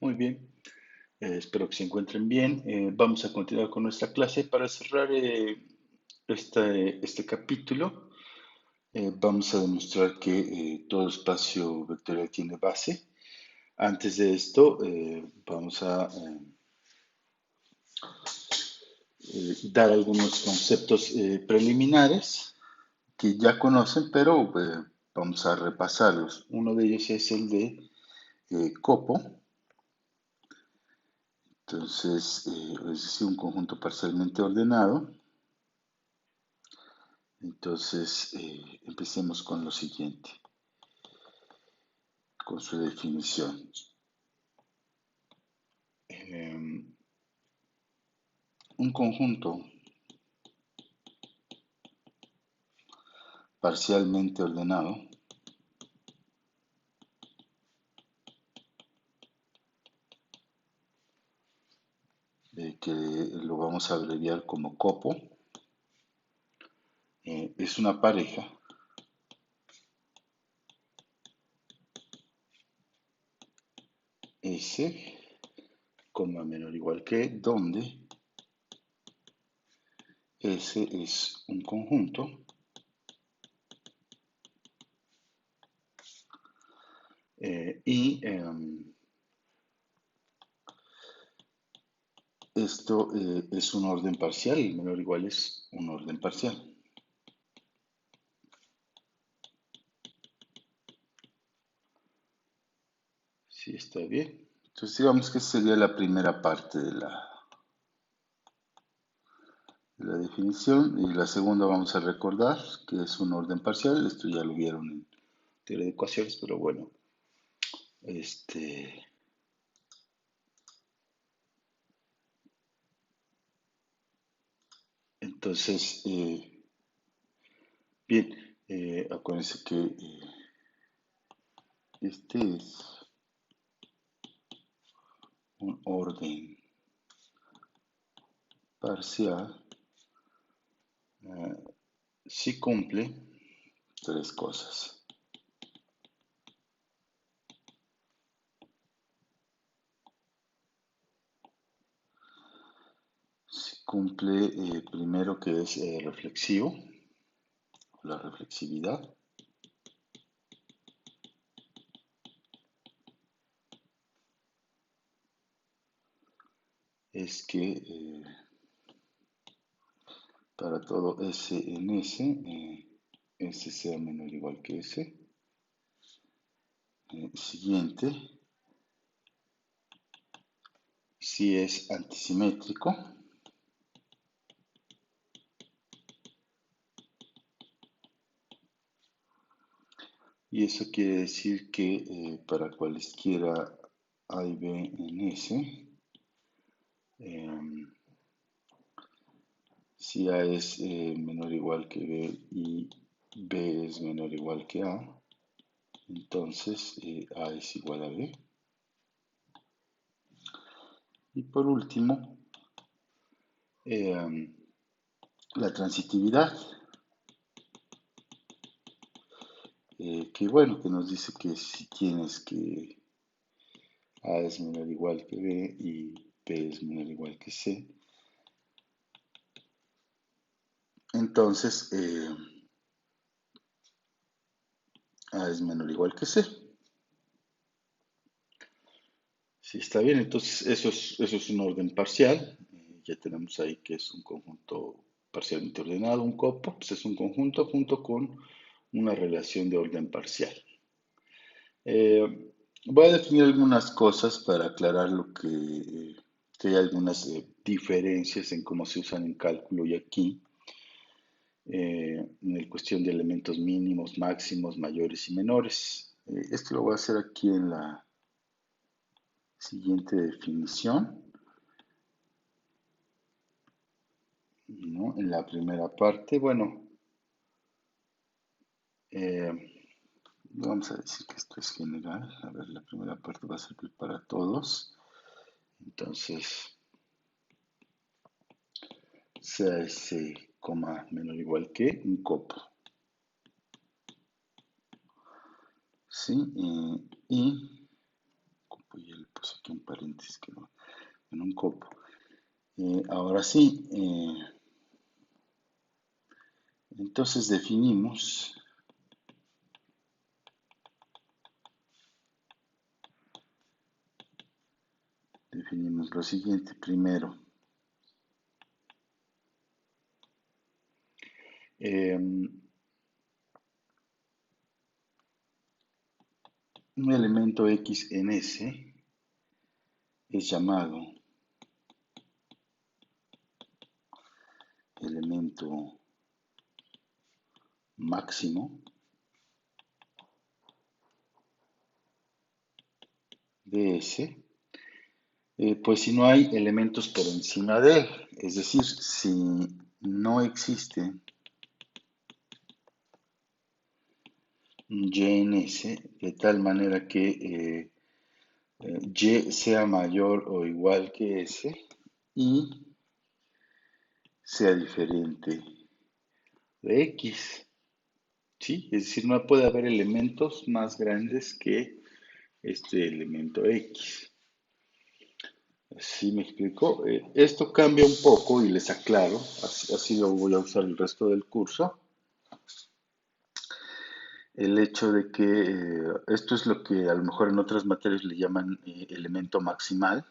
Muy bien, espero que se encuentren bien. Vamos a continuar con nuestra clase. Para cerrar este capítulo, vamos a demostrar que todo espacio vectorial tiene base. Antes de esto, vamos a dar algunos conceptos preliminares que ya conocen, pero vamos a repasarlos. Uno de ellos es el de copo. Entonces, es decir, un conjunto parcialmente ordenado. Entonces, empecemos con lo siguiente, con su definición. Eh, un conjunto parcialmente ordenado que lo vamos a abreviar como copo, es una pareja S, menor o igual que, donde S es un conjunto y esto es un orden parcial, el menor o igual es un orden parcial. Sí, está bien. Entonces digamos que sería la primera parte de la definición y la segunda vamos a recordar que es un orden parcial. Esto ya lo vieron en teoría de ecuaciones, pero bueno, este, entonces, bien, acuérdense que este es un orden parcial si cumple tres cosas. Si cumple primero que es reflexivo, la reflexividad. Es que para todo S en S, S sea menor o igual que S. Siguiente, si es antisimétrico, y eso quiere decir que para cualesquiera A y B en S, si A es menor o igual que B y B es menor o igual que A, entonces A es igual a B. Y por último, la transitividad, que bueno, que nos dice que si tienes que A es menor o igual que B y B es menor o igual que C, entonces A es menor o igual que C. Sí, está bien, entonces eso es un orden parcial. Ya tenemos ahí que es un conjunto parcialmente ordenado, un copo, pues es un conjunto junto con una relación de orden parcial. Voy a definir algunas cosas para aclarar que hay algunas diferencias en cómo se usan en cálculo y aquí, en la cuestión de elementos mínimos, máximos, mayores y menores. Esto lo voy a hacer aquí en la siguiente definición, ¿no? En la primera parte, bueno, eh, vamos a decir que esto es general. A ver, la primera parte va a servir para todos. Entonces, sea ese coma menor o igual que un copo. ¿Sí? Y copo ya le puse aquí un paréntesis que no, en un copo. Ahora sí, entonces definimos lo siguiente. Primero, un elemento X en S es llamado elemento máximo de S, pues si no hay elementos por encima de él. Es decir, si no existe un Y en S de tal manera que Y sea mayor o igual que S y sea diferente de X. ¿Sí? Es decir, no puede haber elementos más grandes que este elemento X. ¿Sí me explico? Esto cambia un poco y les aclaro, así lo voy a usar el resto del curso. El hecho de que esto es lo que a lo mejor en otras materias le llaman elemento maximal,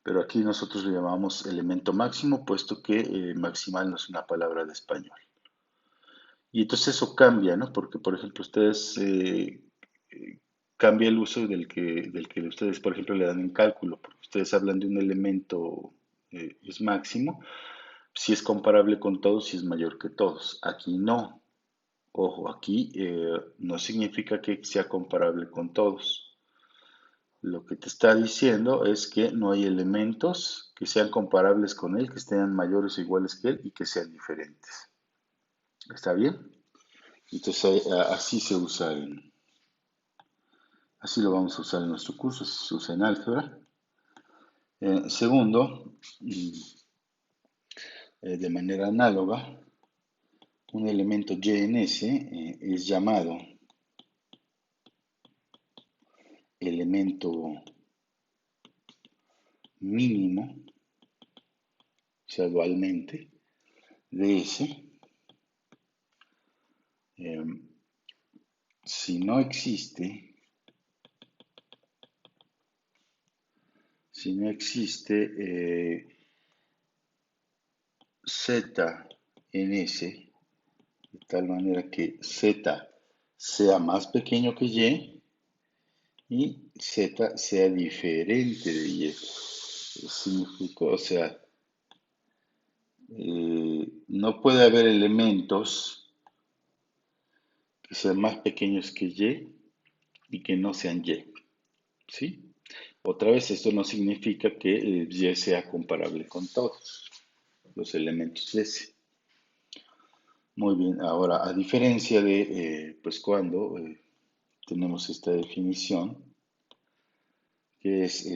pero aquí nosotros le llamamos elemento máximo, puesto que maximal no es una palabra de español. Y entonces eso cambia, ¿no? Porque, por ejemplo, ustedes cambia el uso del que ustedes, por ejemplo, le dan en cálculo, porque ustedes hablan de un elemento es máximo, si es comparable con todos, si es mayor que todos. Aquí no. Ojo, aquí no significa que sea comparable con todos. Lo que te está diciendo es que no hay elementos que sean comparables con él, que estén mayores o iguales que él y que sean diferentes. ¿Está bien? Entonces así se usa así lo vamos a usar en nuestro curso, se usa en álgebra. Segundo, de manera análoga, un elemento Y en S es llamado elemento mínimo, o sea, dualmente, de S. Si no existe, Z en S, de tal manera que Z sea más pequeño que y Z sea diferente de Y. Significa, o sea, no puede haber elementos que sean más pequeños que y que no sean Y. ¿Sí? Otra vez, esto no significa que Y sea comparable con todos los elementos de S. Muy bien, ahora, a diferencia de, pues cuando tenemos esta definición, que es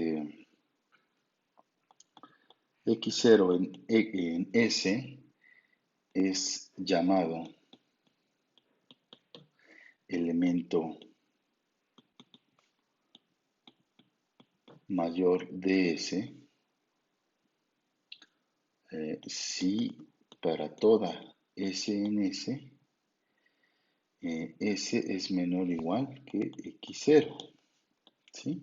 X0 en S es llamado elemento mayor de S si para toda S en S, S es menor o igual que X0. ¿Sí?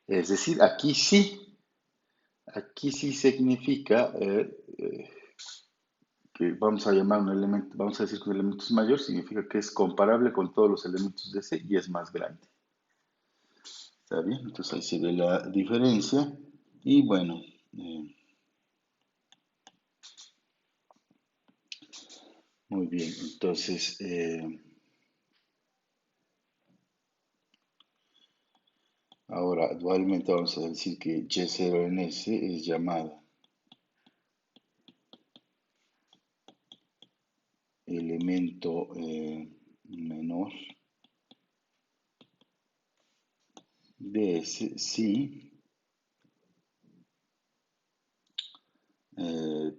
Es decir, aquí sí significa que vamos a llamar un elemento, vamos a decir que un elemento es mayor, significa que es comparable con todos los elementos de S y es más grande. ¿Está bien? Entonces ahí se ve la diferencia. Y bueno, muy bien. Entonces, ahora dualmente vamos a decir que Y0 en S es llamado elemento menor de S si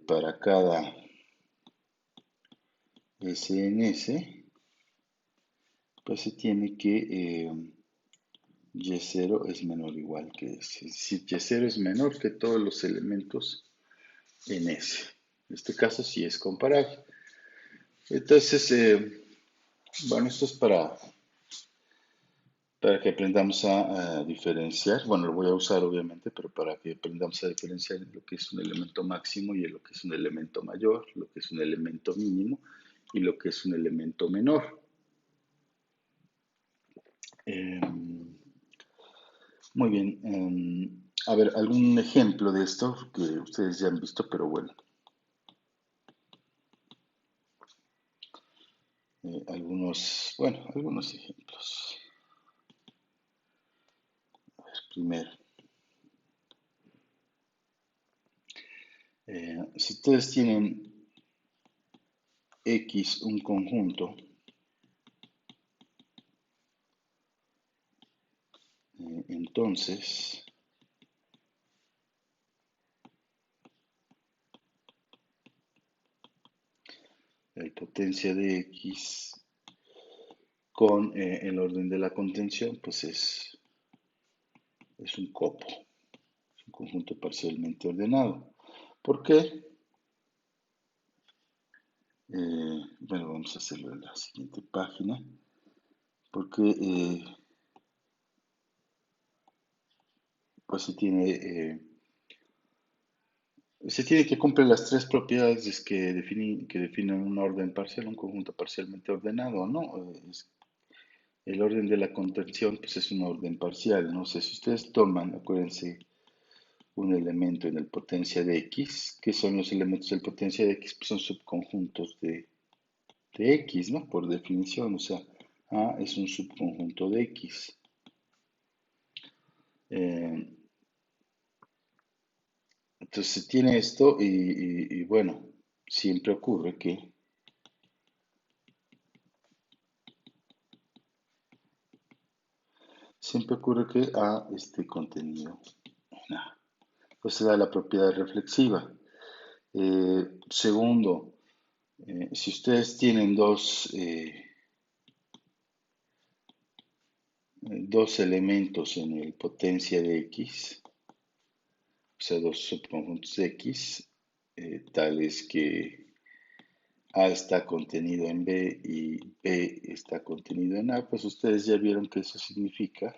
para cada S en S, pues se tiene que y0 es menor o igual que S. Es decir, y0 es menor que todos los elementos en S. En este caso sí es comparable. Entonces, bueno, esto es para que aprendamos a diferenciar. Bueno, lo voy a usar obviamente, pero para que aprendamos a diferenciar lo que es un elemento máximo y lo que es un elemento mayor, lo que es un elemento mínimo y lo que es un elemento menor. Muy bien. A ver, algún ejemplo de esto que ustedes ya han visto, pero bueno. Algunos ejemplos. A ver, primero, si ustedes tienen X un conjunto, entonces la potencia de X con el orden de la contención, pues es un copo, es un conjunto parcialmente ordenado. ¿Por qué? Bueno, vamos a hacerlo en la siguiente página. Porque pues se tiene que cumplir las tres propiedades que definen un orden parcial, un conjunto parcialmente ordenado, ¿no? El orden de la contención, pues es un orden parcial, no sé si ustedes toman, acuérdense, un elemento en el potencia de X, ¿qué son los elementos del potencia de X? Pues son subconjuntos de X, ¿no? Por definición, o sea, A es un subconjunto de X. Eh, entonces se tiene esto y bueno, siempre ocurre que A esté contenido en A. Pues se da la propiedad reflexiva. Segundo, si ustedes tienen dos elementos en el potencia de X, o sea, dos subconjuntos de X, tales que A está contenido en B y B está contenido en A, pues ustedes ya vieron que eso significa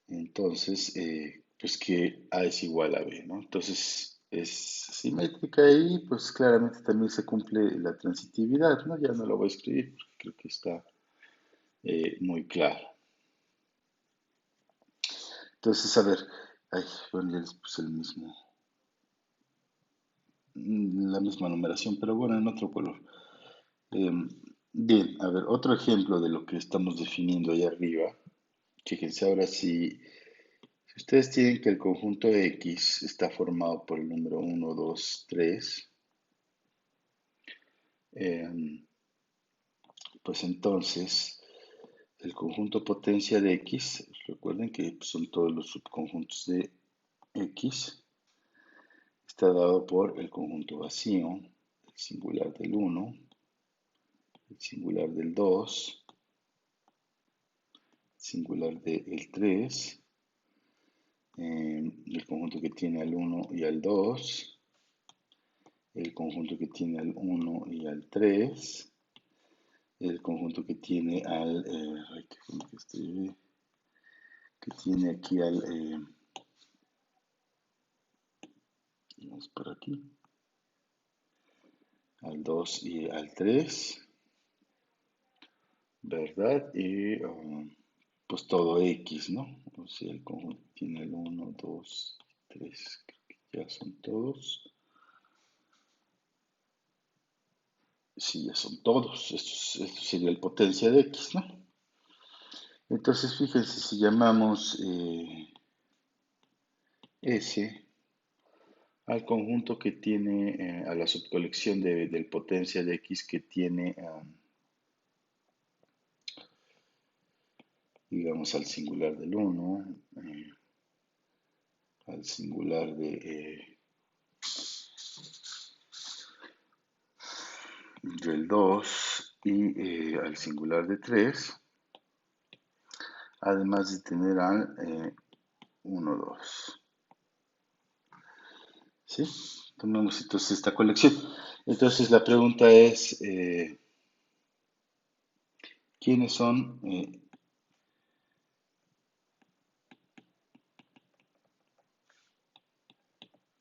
entonces, pues que A es igual a B, ¿no? Entonces es simétrica y pues claramente también se cumple la transitividad, ¿no? Ya no lo voy a escribir porque creo que está muy claro. Entonces, a ver, ay, bueno, ya les puse la misma numeración, pero bueno, en otro color. Bien, a ver, otro ejemplo de lo que estamos definiendo ahí arriba. Fíjense ahora si ustedes tienen que el conjunto X está formado por el número 1, 2, 3, pues entonces el conjunto potencia de X, recuerden que son todos los subconjuntos de X, está dado por el conjunto vacío, el singular del 1, el singular del 2, el singular del 3, el conjunto que tiene al 1 y al 2, el conjunto que tiene al 1 y al 3, el conjunto que tiene que tiene aquí vamos por aquí, al 2 y al 3, ¿verdad? Y pues todo X, ¿no? O sea, el conjunto tiene el 1, 2, 3, creo que ya son todos. Sí, ya son todos. Esto sería el potencia de X, ¿no? Entonces, fíjense, si llamamos S al conjunto que tiene, a la subcolección del potencia de X que tiene, digamos, al singular del 1, al singular del 2 y al singular de 3, además de tener al 1, 2. ¿Sí? Tomemos entonces esta colección. Entonces la pregunta es, ¿quiénes son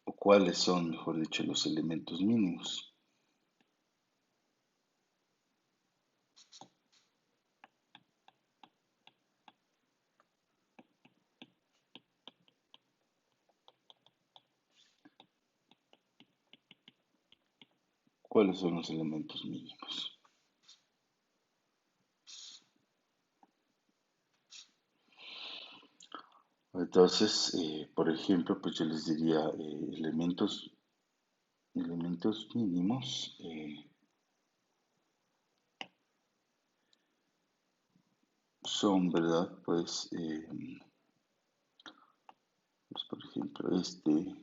o cuáles son, mejor dicho, los elementos mínimos? ¿Cuáles son los elementos mínimos? Entonces, por ejemplo, pues yo les diría elementos mínimos son, ¿verdad? Pues, por ejemplo, este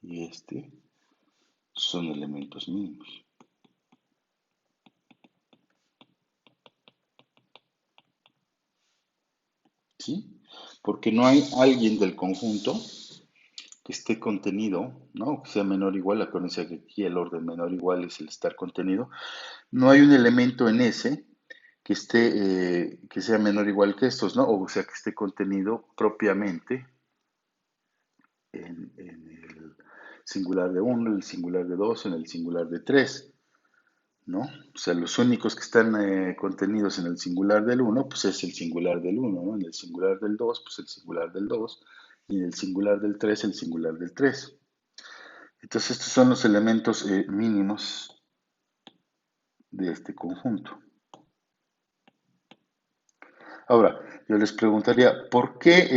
y este son elementos mínimos. ¿Sí? Porque no hay alguien del conjunto que esté contenido, ¿no? Que sea menor o igual, acuérdense que aquí el orden menor o igual es el estar contenido. No hay un elemento en ese que sea menor o igual que estos, ¿no? O sea, que esté contenido propiamente en el singular de 1, en el singular de 2, en el singular de 3, ¿no? O sea, los únicos que están contenidos en el singular del 1, pues es el singular del 1, ¿no? En el singular del 2, pues el singular del 2, y en el singular del 3, el singular del 3. Entonces, estos son los elementos mínimos de este conjunto. Ahora, yo les preguntaría, ¿por qué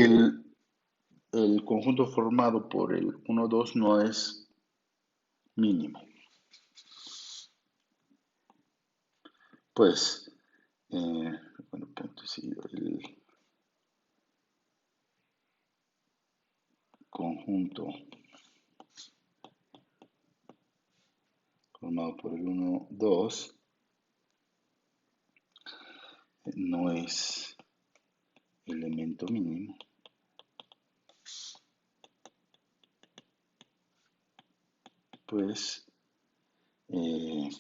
el conjunto formado por el 1, 2 no es mínimo? Pues, bueno, punto seguido, el conjunto formado por el 1, 2 no es elemento mínimo, pues eh,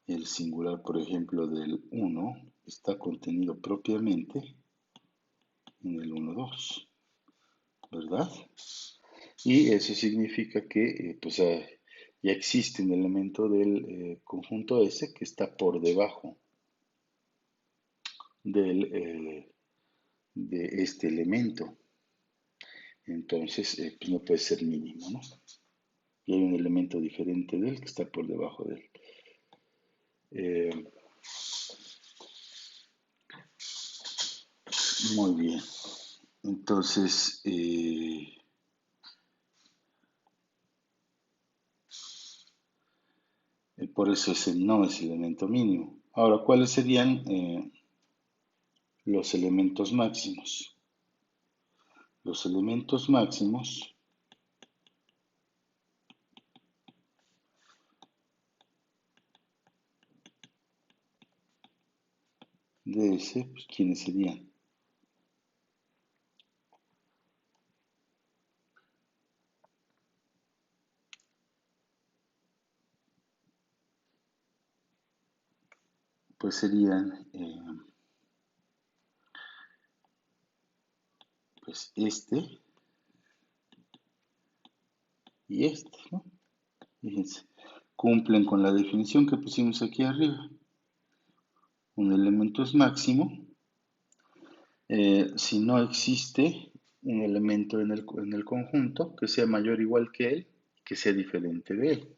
el singular, por ejemplo, del 1 está contenido propiamente en el 1, 2, ¿verdad? Y eso significa que pues, ya existe un elemento del conjunto S que está por debajo de este elemento. Entonces, pues no puede ser mínimo, ¿no? Y hay un elemento diferente de él que está por debajo de él. Muy bien. Entonces, por eso ese no es elemento mínimo. Ahora, ¿cuáles serían los elementos máximos? Los elementos máximos de ese, pues, ¿quiénes serían? Pues serían pues este y este, ¿no? Fíjense, cumplen con la definición que pusimos aquí arriba. Un elemento es máximo si no existe un elemento en el conjunto que sea mayor o igual que él, que sea diferente de él.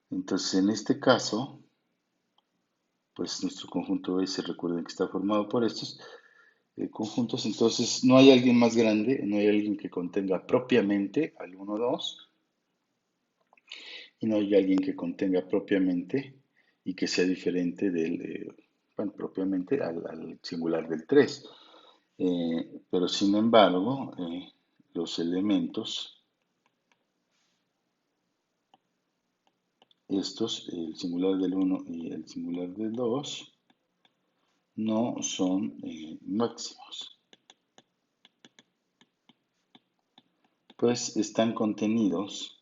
Entonces, en este caso, pues nuestro conjunto S, recuerden que está formado por estos conjuntos, entonces no hay alguien más grande, no hay alguien que contenga propiamente al 1, 2, y no hay alguien que contenga propiamente y que sea diferente del, bueno, propiamente al singular del 3. Pero sin embargo, los elementos, estos, el singular del uno y el singular del 2, no son máximos, pues están contenidos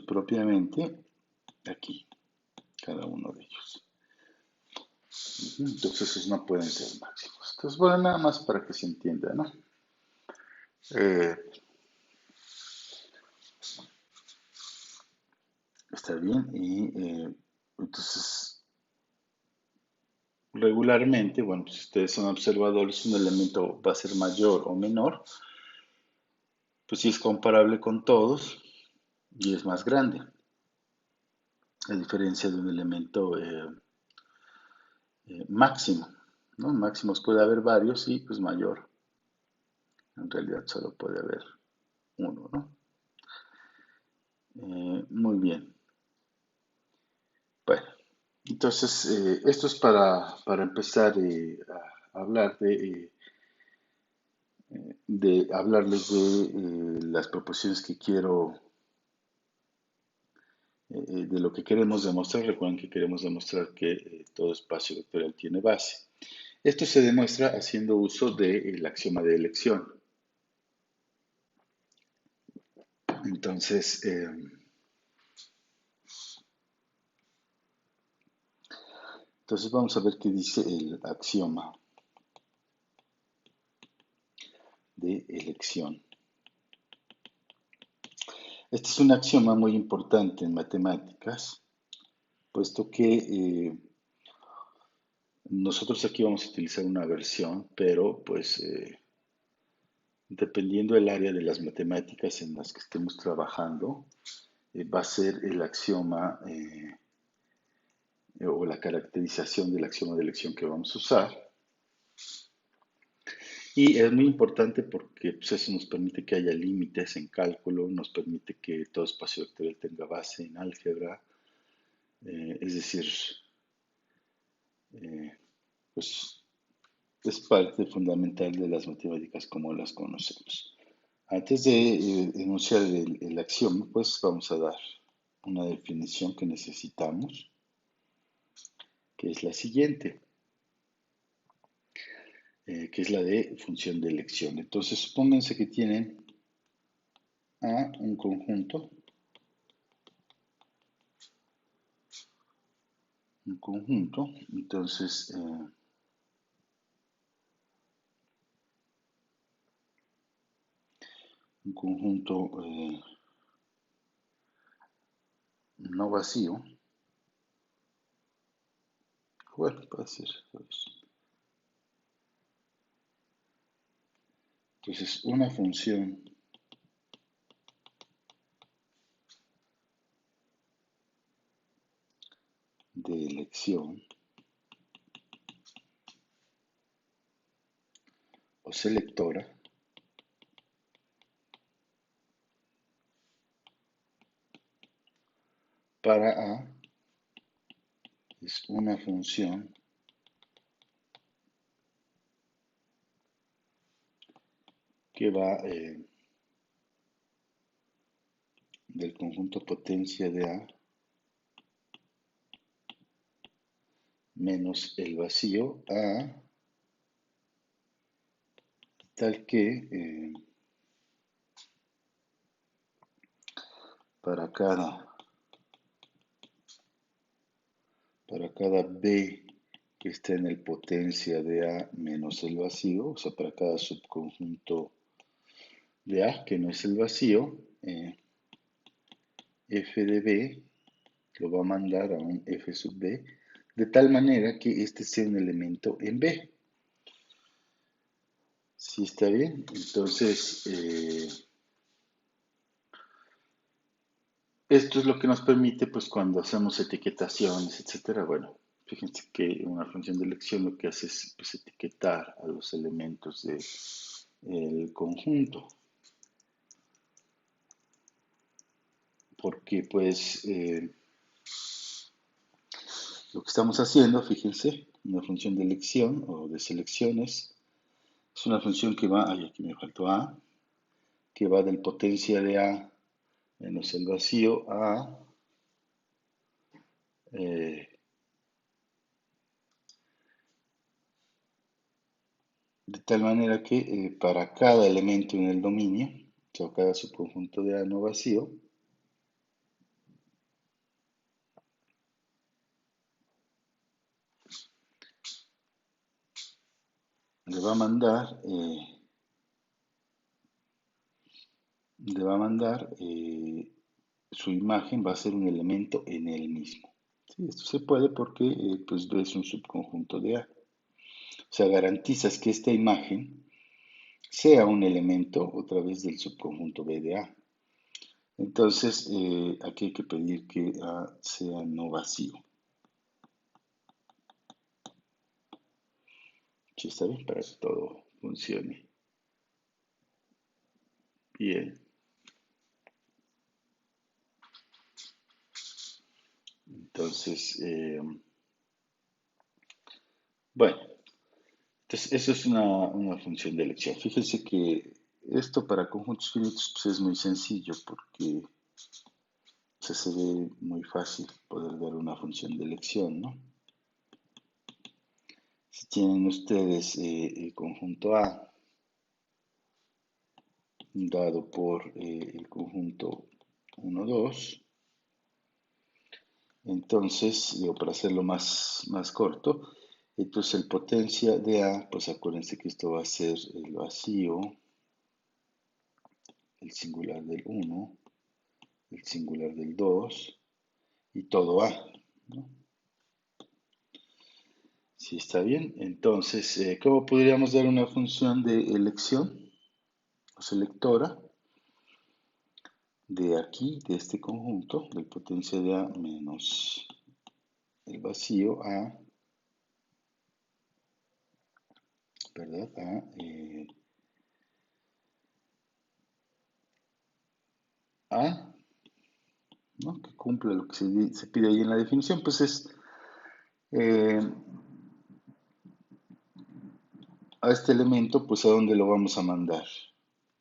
propiamente aquí, cada uno de ellos. Entonces esos no pueden ser máximos. Entonces, bueno, nada más para que se entienda, ¿no? Eh, Está bien. Y entonces, regularmente, bueno, pues si ustedes son observadores, un elemento va a ser mayor o menor, pues si es comparable con todos y es más grande, a diferencia de un elemento máximo, ¿no? Máximos puede haber varios y pues mayor, en realidad solo puede haber uno, ¿no? Muy bien. Bueno, entonces esto es para empezar a hablar de hablarles de las proposiciones que quiero, de lo que queremos demostrar. Recuerden que queremos demostrar que todo espacio vectorial tiene base. Esto se demuestra haciendo uso del axioma de elección. Entonces vamos a ver qué dice el axioma de elección. Este es un axioma muy importante en matemáticas, puesto que nosotros aquí vamos a utilizar una versión, pero pues dependiendo del área de las matemáticas en las que estemos trabajando, va a ser el axioma o la caracterización del axioma de elección que vamos a usar. Y es muy importante porque pues, eso nos permite que haya límites en cálculo, nos permite que todo espacio vectorial tenga base en álgebra, es decir, eh, pues es parte fundamental de las matemáticas como las conocemos. Antes de enunciar el axioma, pues vamos a dar una definición que necesitamos, que es la siguiente, que es la de función de elección. Entonces, supónganse que tienen a un conjunto, entonces un conjunto no vacío, bueno, puede ser, pues. Entonces, una función de elección o selectora para A es una función que va del conjunto potencia de A menos el vacío a tal que para cada B que esté en el potencia de A menos el vacío, o sea, para cada subconjunto de A que no es el vacío, f de B lo va a mandar a un f sub B, de tal manera que este sea un elemento en B. ¿Sí está bien? Entonces, esto es lo que nos permite, pues, cuando hacemos etiquetaciones, etcétera. Bueno, fíjense que una función de elección lo que hace es pues, etiquetar a los elementos del conjunto, porque, pues, lo que estamos haciendo, fíjense, una función de elección o de selecciones, es una función que va, ay, aquí me faltó A, que va del potencia de A menos el vacío a eh, de tal manera que para cada elemento en el dominio, o sea, cada subconjunto de A no vacío, le va a mandar, su imagen va a ser un elemento en él mismo. Sí, esto se puede porque pues B es un subconjunto de A. O sea, garantizas que esta imagen sea un elemento otra vez del subconjunto B de A. Entonces, aquí hay que pedir que A sea no vacío. Sí, está bien para que todo funcione bien. Entonces, bueno, entonces eso es una función de elección. Fíjense que esto para conjuntos finitos pues, es muy sencillo porque se ve muy fácil poder dar una función de elección, ¿no? Si tienen ustedes el conjunto A dado por el conjunto 1, 2, entonces, digo, para hacerlo más corto, entonces el potencia de A, pues acuérdense que esto va a ser el vacío, el singular del 1, el singular del 2 y todo A, ¿no? Si está bien, entonces, ¿cómo podríamos dar una función de elección o selectora de aquí, de este conjunto, del potencia de A menos el vacío A, ¿verdad? A, ¿no? Que cumple lo que se pide ahí en la definición, pues es eh, a este elemento, pues a dónde lo vamos a mandar,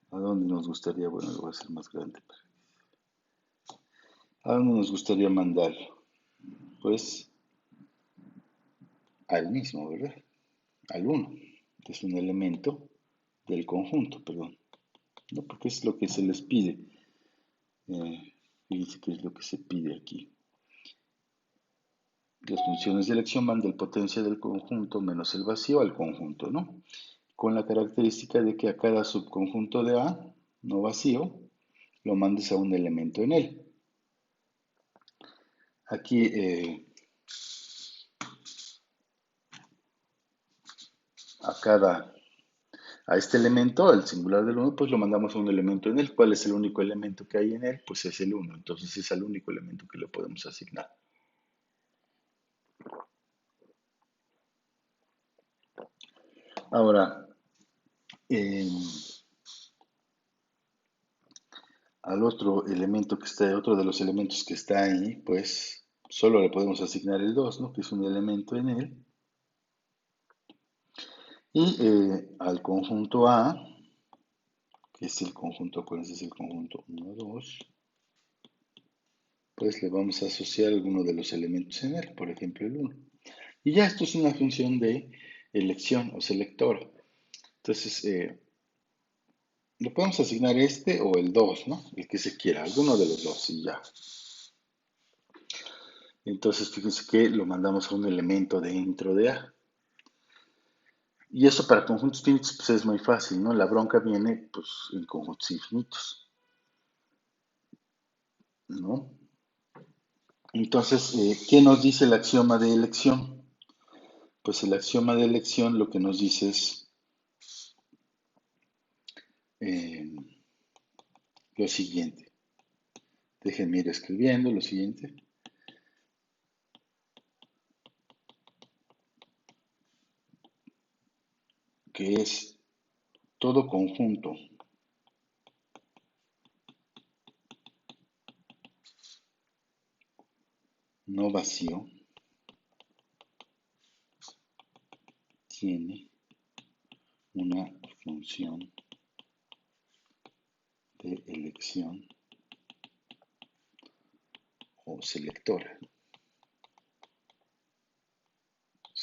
a dónde nos gustaría, bueno, lo voy a hacer más grande, a dónde nos gustaría mandarlo, pues al mismo, ¿verdad? Al uno, que es un elemento del conjunto, perdón, ¿no? Porque es lo que se les pide, fíjense que es lo que se pide aquí. Las funciones de elección van del potencia del conjunto menos el vacío al conjunto, ¿no? Con la característica de que a cada subconjunto de A, no vacío, lo mandes a un elemento en él. Aquí, a este elemento, el singular del uno, pues lo mandamos a un elemento en él. ¿Cuál es el único elemento que hay en él? Pues es el uno. Entonces es el único elemento que le podemos asignar. Ahora, eh, al otro elemento que está, otro de los elementos que está ahí, pues solo le podemos asignar el 2, ¿no? Que es un elemento en él. Y al conjunto A, que es el conjunto, acuérdense, es el conjunto 1, 2, pues le vamos a asociar alguno de los elementos en él, por ejemplo el 1. Y ya esto es una función de elección o selectora. Entonces, le podemos asignar este o el 2, ¿no? El que se quiera, alguno de los dos y ya. Entonces, fíjense que lo mandamos a un elemento dentro de A. Y eso para conjuntos finitos pues es muy fácil, ¿no? La bronca viene pues en conjuntos infinitos, ¿no? Entonces, ¿qué nos dice el axioma de elección? Pues el axioma de elección lo que nos dice es eh, lo siguiente. Déjenme ir escribiendo lo siguiente. Que es todo conjunto no vacío tiene una función de elección o selectora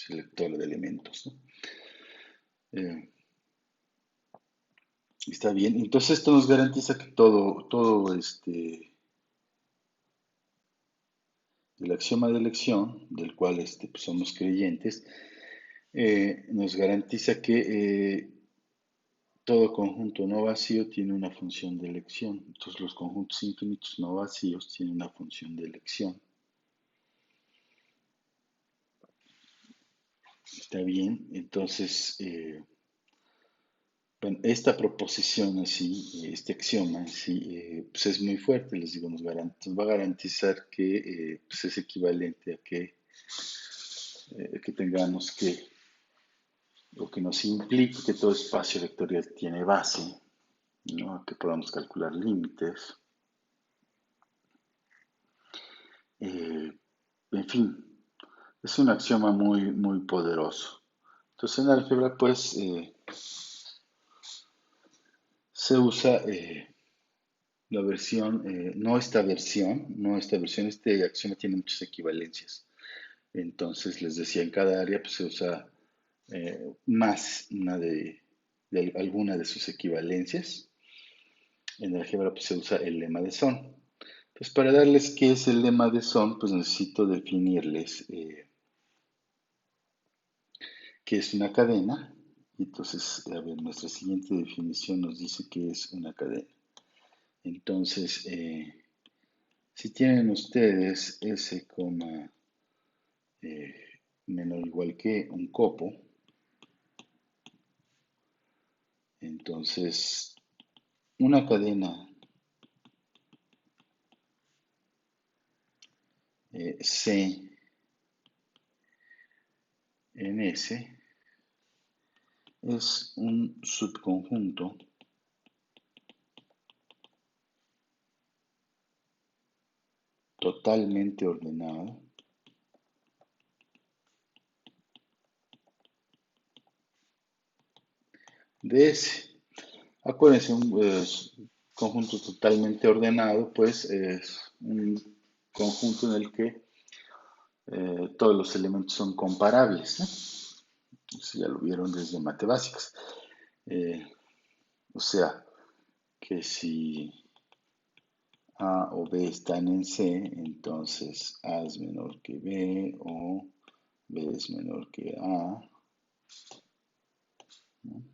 de elementos, ¿no? Está bien. Entonces esto nos garantiza que todo el axioma de elección, del cual pues, somos creyentes, nos garantiza que todo conjunto no vacío tiene una función de elección. Entonces los conjuntos infinitos no vacíos tienen una función de elección. Está bien. Entonces, bueno, esta proposición así, este axioma en sí, pues es muy fuerte, les digo, nos va a garantizar que pues es equivalente a que tengamos que, o que nos implique que todo espacio vectorial tiene base, ¿no? Que podamos calcular límites. En fin, es un axioma muy poderoso. Entonces en álgebra, pues, se usa la versión, no esta versión, este axioma tiene muchas equivalencias. Entonces, les decía, en cada área pues, se usa más de alguna de sus equivalencias. En álgebra pues, se usa el lema de Son. Pues para darles qué es el lema de Son, pues necesito definirles qué es una cadena. Y entonces, a ver, nuestra siguiente definición nos dice qué es una cadena. Entonces, si tienen ustedes S, menor o igual que un copo, entonces una cadena C en S es un subconjunto totalmente ordenado de S. Acuérdense, un conjunto totalmente ordenado, pues es un conjunto en el que todos los elementos son comparables, ¿no? Eso ya lo vieron desde mate básicas. Eh, o sea, que si A o B están en C, entonces A es menor que B o B es menor que A, ¿no?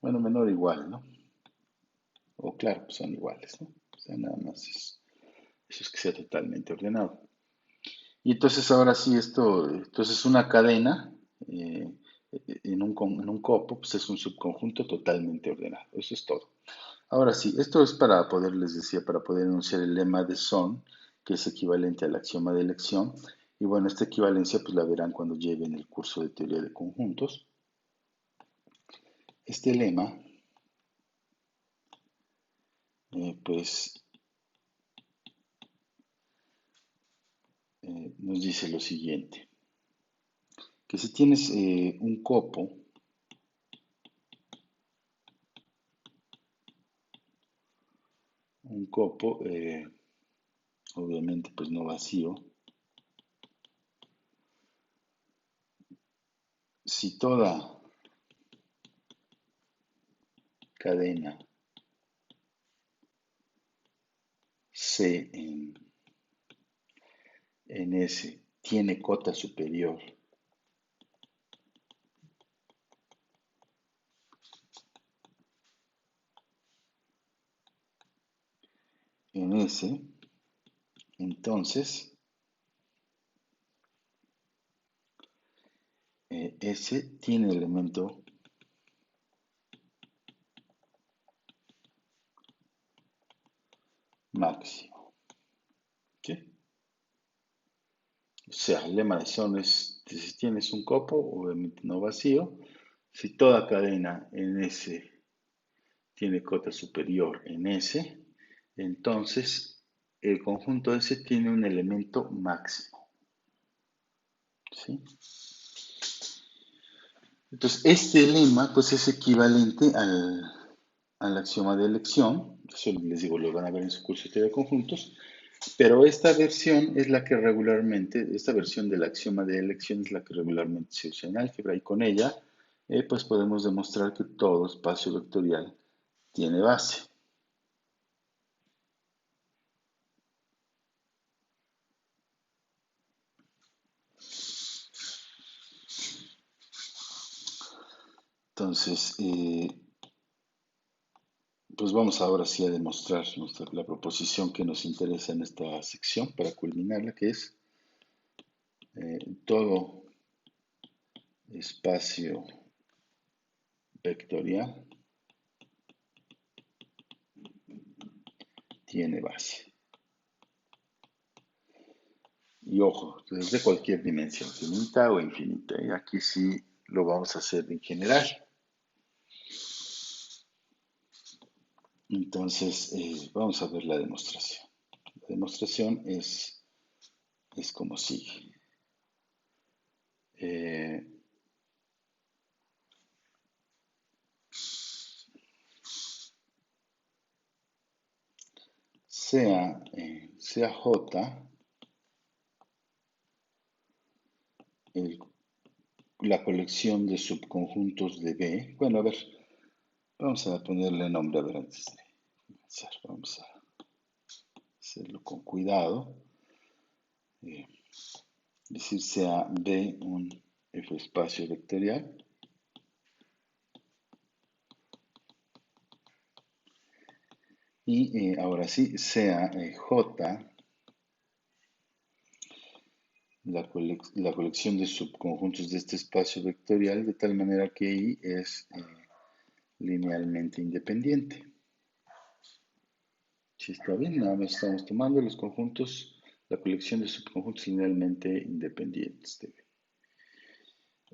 Bueno, menor o igual, ¿no? O claro, pues son iguales, ¿no? O sea, nada más eso es que sea totalmente ordenado. Y entonces ahora sí, entonces una cadena en un copo, pues es un subconjunto totalmente ordenado. Eso es todo. Ahora sí, esto es para poder, les decía, para poder enunciar el lema de Son, que es equivalente al axioma de elección. Y bueno, esta equivalencia pues la verán cuando lleven el curso de teoría de conjuntos. Este lema, pues, nos dice lo siguiente, que si tienes un copo, obviamente pues no vacío, si toda cadena C en S tiene cota superior en S, entonces S tiene elemento máximo. ¿Sí? O sea, el lema de Son es, si tienes un copo, obviamente no vacío, si toda cadena en S tiene cota superior en S, entonces el conjunto S tiene un elemento máximo. ¿Sí? Entonces, este lema pues es equivalente al axioma de elección. Eso les digo, lo van a ver en su curso de teoría de conjuntos. Pero esta versión es la que regularmente, esta versión del axioma de elección es la que regularmente se usa en álgebra y con ella pues podemos demostrar que todo espacio vectorial tiene base. Entonces, pues vamos ahora sí a demostrar la proposición que nos interesa en esta sección para culminarla, que es todo espacio vectorial tiene base. Y ojo, desde cualquier dimensión, finita o infinita. Y aquí sí lo vamos a hacer en general. Entonces, vamos a ver la demostración. La demostración es como sigue. Eh, sea J el- la colección de subconjuntos de B. Bueno, a ver, vamos a ponerle nombre, a ver, antes de comenzar. Vamos a hacerlo con cuidado. Eh, decir sea B un F espacio vectorial. Y ahora sí, sea J la colección de subconjuntos de este espacio vectorial de tal manera que I es linealmente independiente. Si está bien, nada más estamos tomando los conjuntos, la colección de subconjuntos linealmente independientes de B.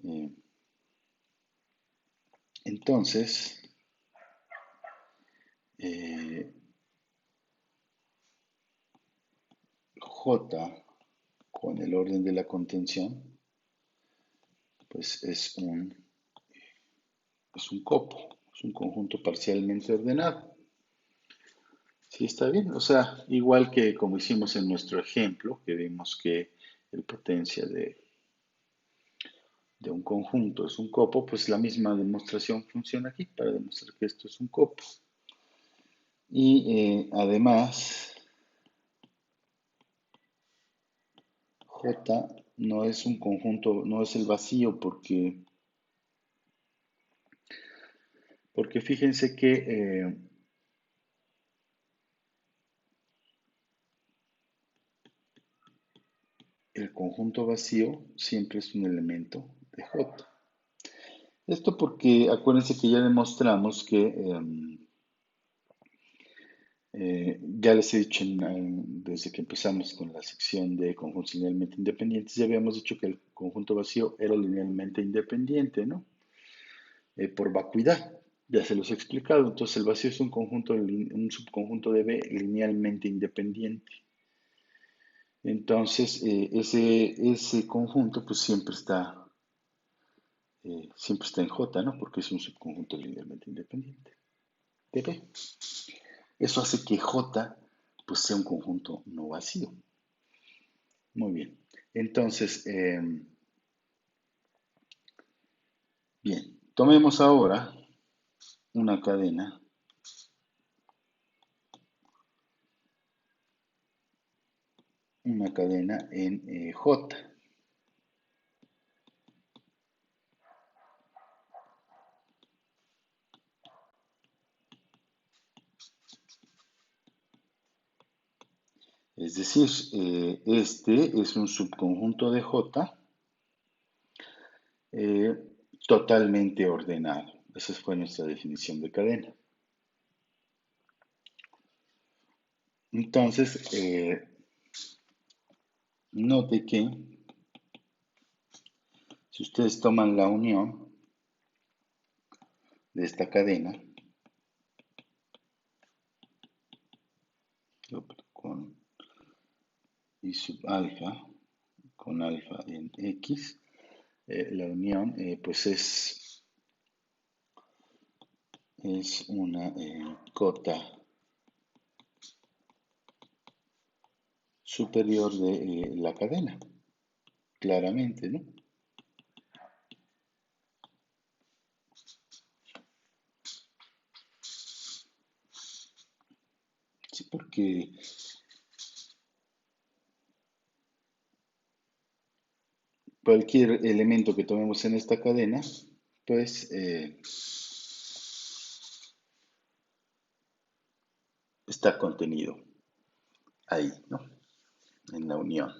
Eh, entonces, eh, J con el orden de la contención, pues es un copo, es un conjunto parcialmente ordenado. Sí, está bien. O sea, igual que como hicimos en nuestro ejemplo, que vimos que el potencia de un conjunto es un copo, pues la misma demostración funciona aquí para demostrar que esto es un copo. Y además, J no es un conjunto, no es el vacío, porque fíjense que el conjunto vacío siempre es un elemento de J. Esto porque acuérdense que ya demostramos que ya les he dicho desde que empezamos con la sección de conjuntos linealmente independientes, ya habíamos dicho que el conjunto vacío era linealmente independiente, ¿no? Por vacuidad, ya se los he explicado. Entonces el vacío es un subconjunto de B linealmente independiente. Entonces ese conjunto pues siempre está en J, ¿no? Porque es un subconjunto linealmente independiente de B. Eso hace que J pues sea un conjunto no vacío. Muy bien. Entonces, bien, tomemos ahora una cadena en J. Es decir, este es un subconjunto de J eh, totalmente ordenado. Esa fue nuestra definición de cadena. Entonces, note que si ustedes toman la unión de esta cadena con I sub alfa, con alfa en X, la unión pues es es una cota superior de la cadena, claramente, ¿no? Sí, porque cualquier elemento que tomemos en esta cadena, pues está contenido ahí, ¿no? En la unión.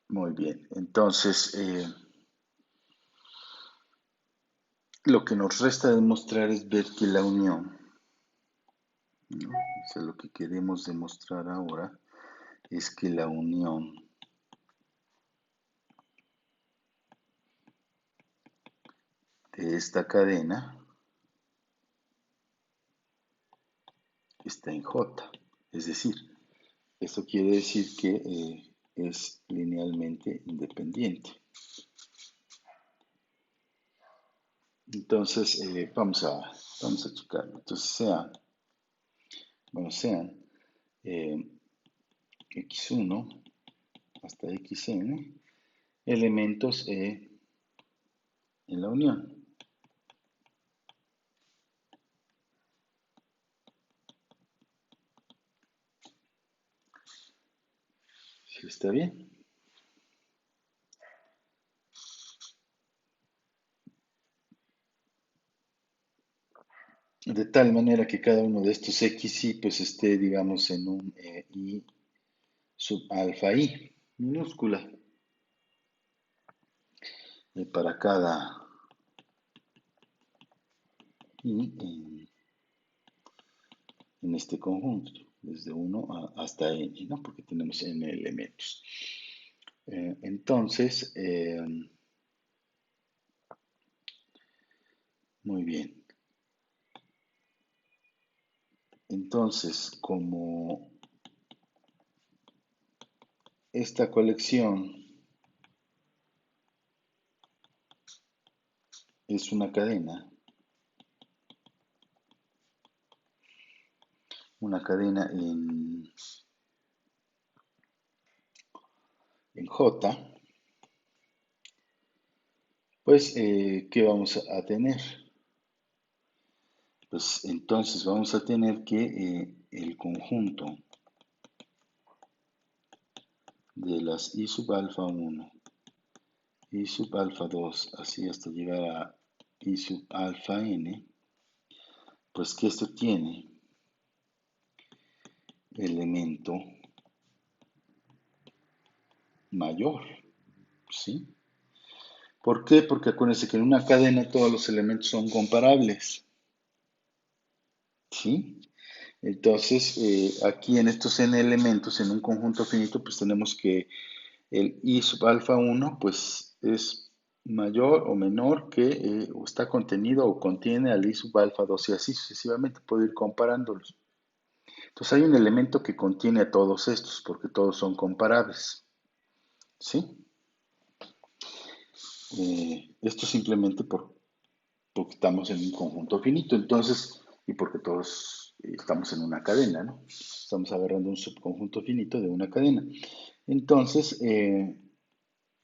Muy bien. Entonces, lo que nos resta demostrar es ver que la unión, ¿no? O sea, lo que queremos demostrar ahora es que la unión de esta cadena está en J. Es decir, esto quiere decir que es linealmente independiente. Entonces, vamos a checarlo. Entonces, sean eh, x1 hasta xn elementos en la unión. ¿Sí está bien? De tal manera que cada uno de estos xy pues esté, digamos, en un i sub alfa i minúscula para cada i en este conjunto, desde 1 hasta n, ¿no? Porque tenemos n elementos. Entonces, muy bien. Entonces, como esta colección es una cadena en J, pues, ¿qué vamos a tener? Pues entonces vamos a tener que el conjunto de las i sub alfa 1, i sub alfa 2, así hasta llegar a i sub alfa n, pues que esto tiene elemento mayor, ¿sí? ¿Por qué? Porque acuérdense que en una cadena todos los elementos son comparables, ¿sí? Entonces, aquí en estos n elementos, en un conjunto finito, pues tenemos que el i sub alfa 1, pues es mayor o menor que, o está contenido o contiene al i sub alfa 2 y así sucesivamente puedo ir comparándolos. Entonces hay un elemento que contiene a todos estos porque todos son comparables, ¿sí? Esto simplemente porque estamos en un conjunto finito, entonces, y porque todos estamos en una cadena, ¿no? Estamos agarrando un subconjunto finito de una cadena. Entonces,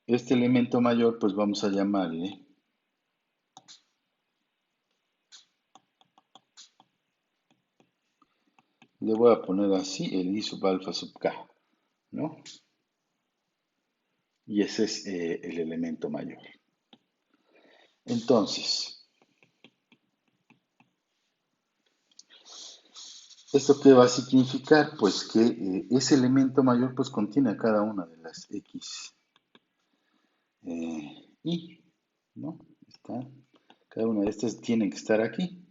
este elemento mayor, pues vamos a llamarle, le voy a poner así el i sub alfa sub k, ¿no? Y ese es el elemento mayor. Entonces, ¿esto qué va a significar? Pues que ese elemento mayor pues contiene a cada una de las x y, ¿no? Está, cada una de estas tienen que estar aquí,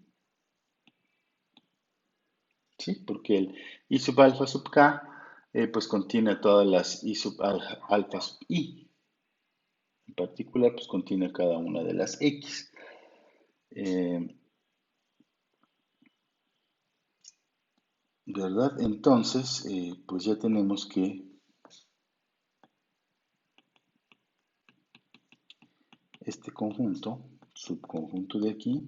¿sí? Porque el i sub alfa sub k pues contiene a todas las i sub alfa sub i. En particular pues contiene a cada una de las x. Eh, ¿Verdad? Entonces, pues ya tenemos que este conjunto, subconjunto de aquí,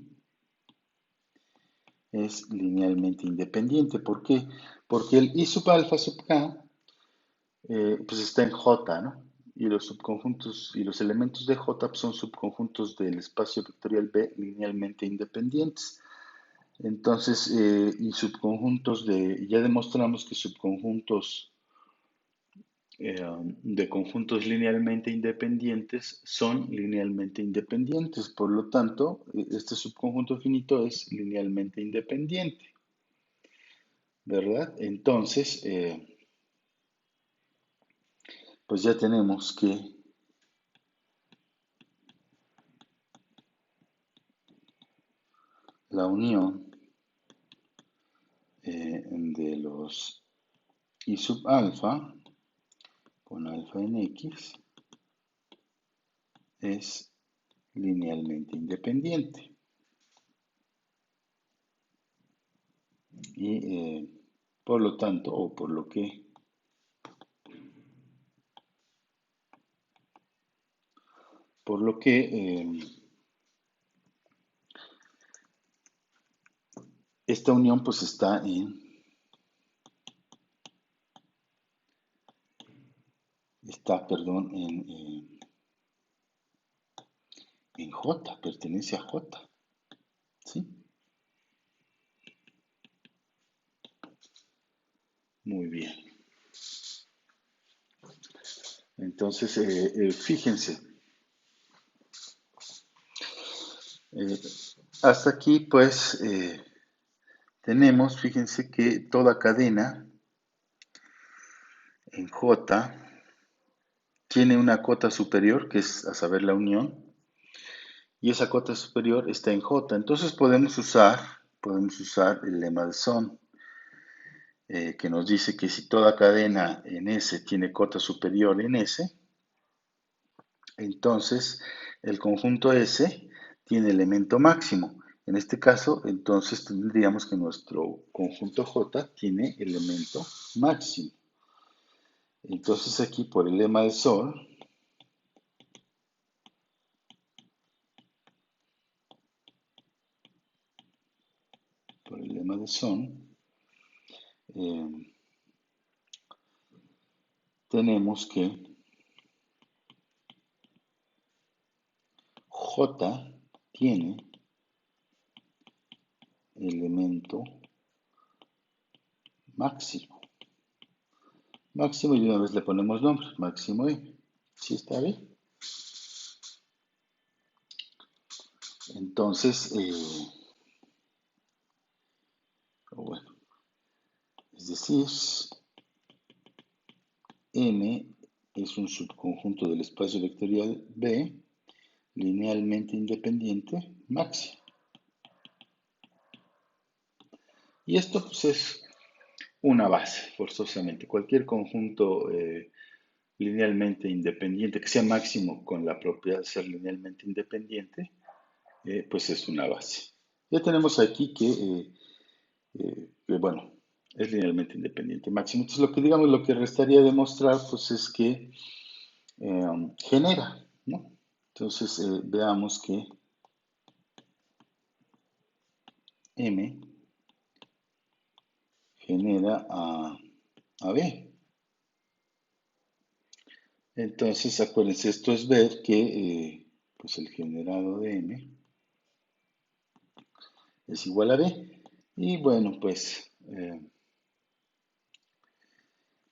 es linealmente independiente. ¿Por qué? Porque el I sub alfa sub K pues está en J, ¿no? Y los subconjuntos y los elementos de J pues, son subconjuntos del espacio vectorial B linealmente independientes. Entonces, y subconjuntos ya demostramos que subconjuntos de conjuntos linealmente independientes son linealmente independientes. Por lo tanto, este subconjunto finito es linealmente independiente, ¿verdad? Entonces, pues ya tenemos que la unión de los I sub alfa con alfa en X es linealmente independiente. Y por lo tanto, o por lo que esta unión pues perdón, en J, pertenece a J, ¿sí? Muy bien. Entonces, fíjense, hasta aquí pues tenemos, fíjense que toda cadena en J tiene una cota superior, que es a saber la unión, y esa cota superior está en J. Entonces podemos usar el lema de Son, que nos dice que si toda cadena en S tiene cota superior en S, entonces el conjunto S tiene elemento máximo. En este caso, entonces tendríamos que nuestro conjunto J tiene elemento máximo. Entonces aquí por el lema de Sol, eh, tenemos que J tiene elemento máximo. Máximo y de una vez le ponemos nombre, máximo M. ¿Sí está bien? Entonces, bueno, es decir, M es un subconjunto del espacio vectorial B linealmente independiente máximo. Y esto pues es una base, forzosamente. Cualquier conjunto linealmente independiente que sea máximo con la propiedad de ser linealmente independiente, pues es una base. Ya tenemos aquí que, bueno, es linealmente independiente máximo. Entonces, lo que restaría demostrar, pues es que genera, ¿no? Entonces, veamos que M genera a B. Entonces, acuérdense, esto es ver que pues el generado de M es igual a B. Y bueno, pues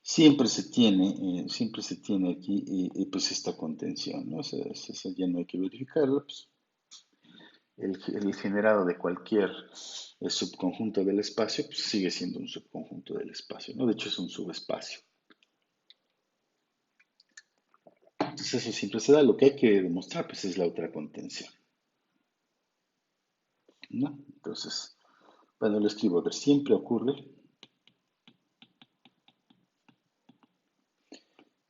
siempre se tiene aquí pues esta contención, ¿no? O sea, esa ya no hay que verificarla, pues el generado de cualquier subconjunto del espacio pues sigue siendo un subconjunto del espacio, ¿no? De hecho es un subespacio. Entonces eso siempre se da. Lo que hay que demostrar pues es la otra contención, ¿no? Entonces, bueno, lo escribo, a ver, siempre ocurre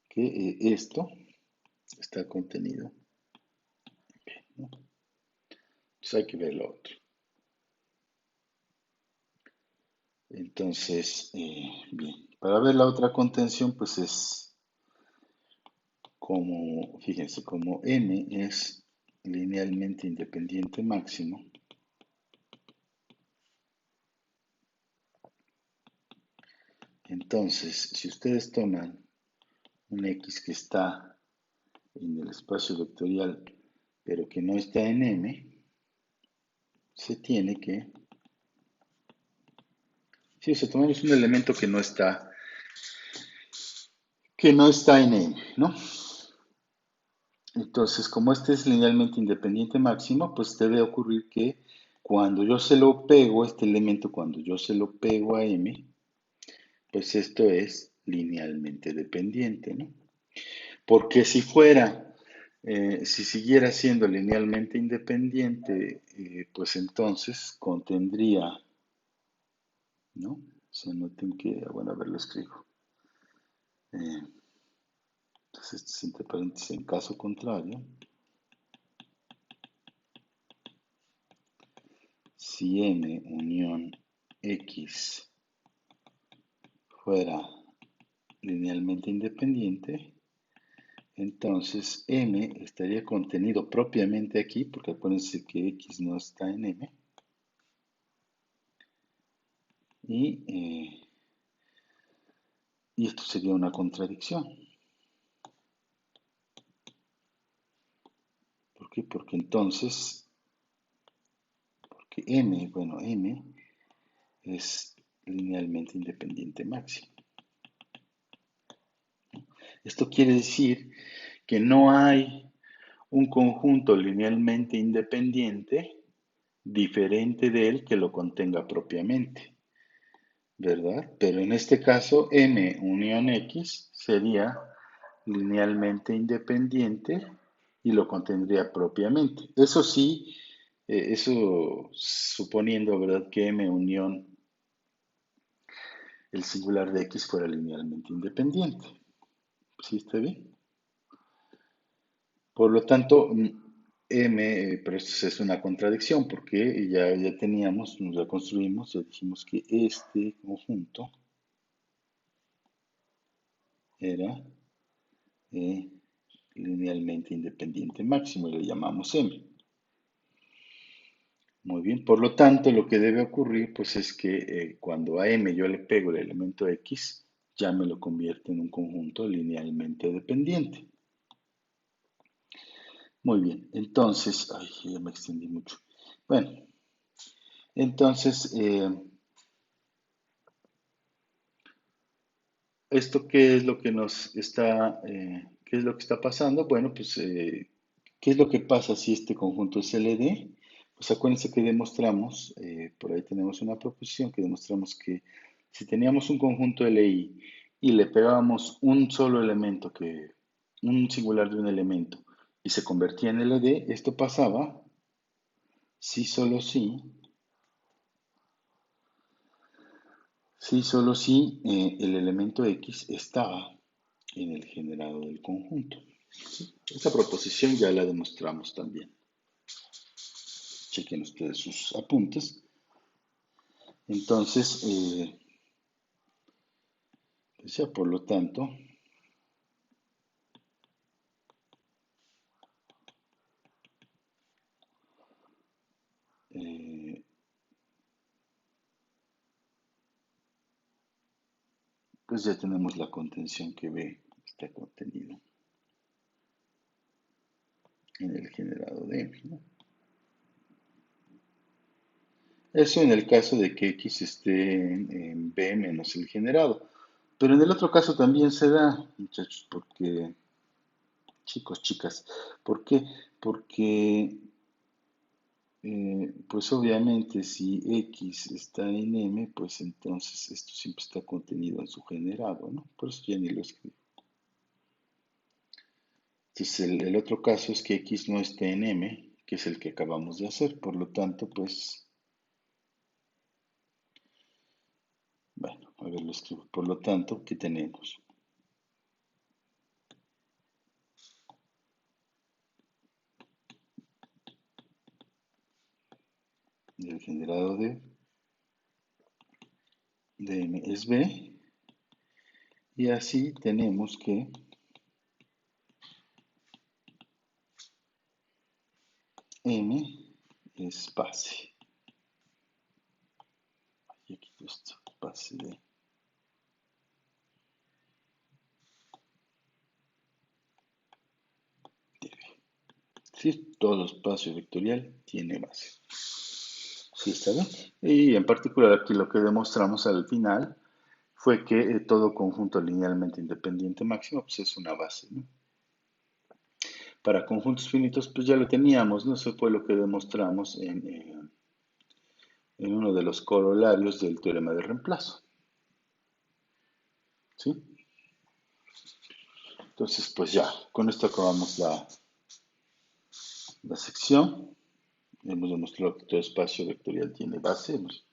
que esto está contenido, ¿no? Entonces hay que ver lo otro. Entonces, bien, para ver la otra contención, pues es como, fíjense, como M es linealmente independiente máximo, entonces si ustedes toman un X que está en el espacio vectorial pero que no está en M, se tiene que, si o sea, tomamos un elemento que no está en M, ¿no? Entonces, como este es linealmente independiente máximo, pues debe ocurrir que cuando yo se lo pego, este elemento, cuando yo se lo pego a M, pues esto es linealmente dependiente, ¿no? Porque si fuera, si siguiera siendo linealmente independiente, pues entonces contendría, ¿no? O sea, noten que, bueno, a ver, lo escribo. Eh, entonces, esto es entre paréntesis en caso contrario. Si M unión X fuera linealmente independiente, entonces M estaría contenido propiamente aquí, porque acuérdense que X no está en M, y, y esto sería una contradicción. ¿Por qué? Porque entonces, porque M, bueno, M es linealmente independiente máximo. Esto quiere decir que no hay un conjunto linealmente independiente diferente de él que lo contenga propiamente, ¿verdad? Pero en este caso, M unión X sería linealmente independiente y lo contendría propiamente. Eso sí, eso suponiendo, ¿verdad?, que M unión el singular de X fuera linealmente independiente. ¿Sí está bien? Por lo tanto, M, pero esto es una contradicción porque ya teníamos, nos la construimos, ya dijimos que este conjunto era eh, linealmente independiente máximo y le llamamos M. Muy bien, por lo tanto, lo que debe ocurrir pues es que cuando a M yo le pego el elemento X, ya me lo convierte en un conjunto linealmente dependiente. Muy bien, entonces, ay, ya me extendí mucho. Bueno, entonces, ¿esto qué es lo que nos está, qué es lo que está pasando? Bueno, pues, ¿qué es lo que pasa si este conjunto es LD? Pues acuérdense que demostramos, por ahí tenemos una proposición que demostramos que si teníamos un conjunto LI y le pegábamos un solo elemento, un singular de un elemento, y se convertía en LD, esto pasaba si solo si solo si el elemento X estaba en el generado del conjunto. Esta proposición ya la demostramos también. Chequen ustedes sus apuntes. Entonces, pues ya por lo tanto, eh, pues ya tenemos la contención que B está contenida en el generado de M, ¿no? Eso en el caso de que X esté en B menos el generado. Pero en el otro caso también se da, muchachos, porque, chicos, chicas, ¿por qué? Porque, pues obviamente si X está en M, pues entonces esto siempre está contenido en su generado, ¿no? Por eso ya ni lo escribo. Entonces el otro caso es que X no esté en M, que es el que acabamos de hacer, por lo tanto, pues, bueno, a ver, lo escribo. Por lo tanto, ¿qué tenemos? El generado de M es B, y así tenemos que M es base. Y aquí esto, base de DB. Sí, todo espacio vectorial tiene base. Sí, está bien. Y en particular aquí lo que demostramos al final fue que todo conjunto linealmente independiente máximo pues es una base, ¿no? Para conjuntos finitos pues ya lo teníamos, ¿no? Eso fue lo que demostramos en uno de los corolarios del teorema de reemplazo, ¿sí? Entonces pues ya, con esto acabamos la sección. Hemos demostrado que todo espacio vectorial tiene base. Hemos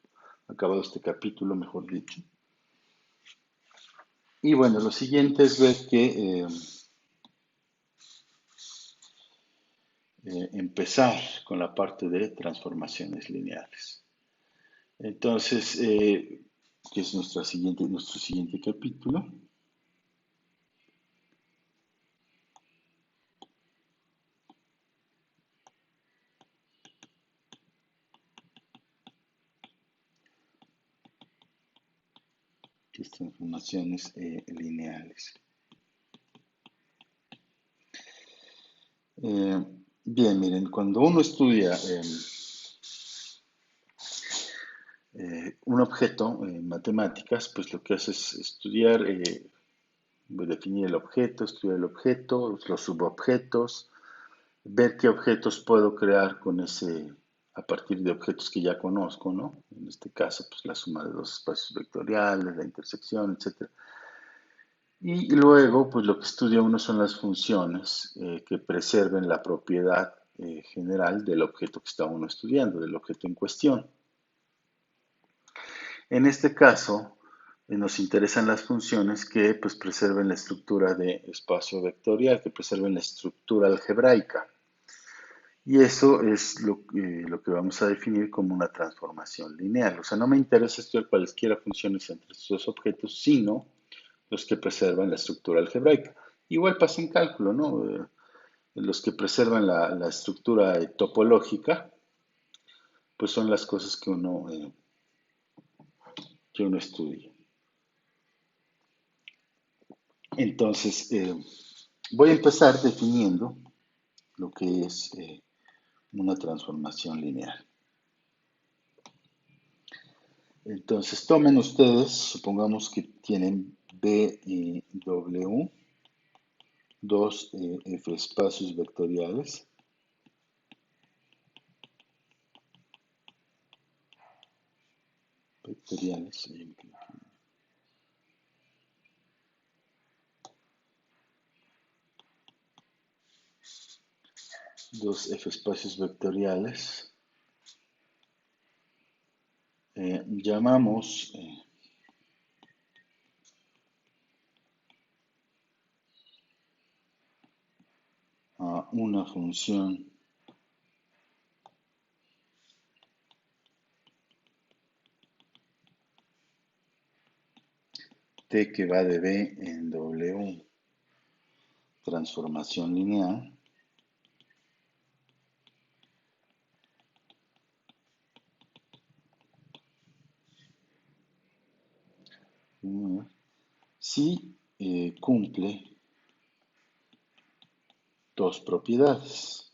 acabado este capítulo, mejor dicho. Y bueno, lo siguiente es ver que empezar con la parte de transformaciones lineales. Entonces, que es nuestro siguiente capítulo. Que es transformaciones lineales. Bien, miren, cuando uno estudia un objeto en matemáticas, pues lo que hace es estudiar, definir el objeto, estudiar el objeto, los subobjetos, ver qué objetos puedo crear con a partir de objetos que ya conozco, ¿no? En este caso, pues la suma de dos espacios vectoriales, la intersección, etc. Y luego, pues lo que estudia uno son las funciones que preserven la propiedad general del objeto que está uno estudiando, del objeto en cuestión. En este caso, nos interesan las funciones que pues, preserven la estructura de espacio vectorial, que preserven la estructura algebraica. Y eso es lo que vamos a definir como una transformación lineal. O sea, no me interesa estudiar cualesquiera funciones entre estos dos objetos, sino los que preservan la estructura algebraica. Igual pasa en cálculo, ¿no? Los que preservan la estructura topológica, pues son las cosas que uno estudia. Entonces, voy a empezar definiendo lo que es una transformación lineal. Entonces, tomen ustedes, supongamos que tienen B y W, dos F espacios vectoriales. Vectoriales, dos F espacios vectoriales. Llamamos a una función T que va de B en W, transformación lineal. Si cumple dos propiedades.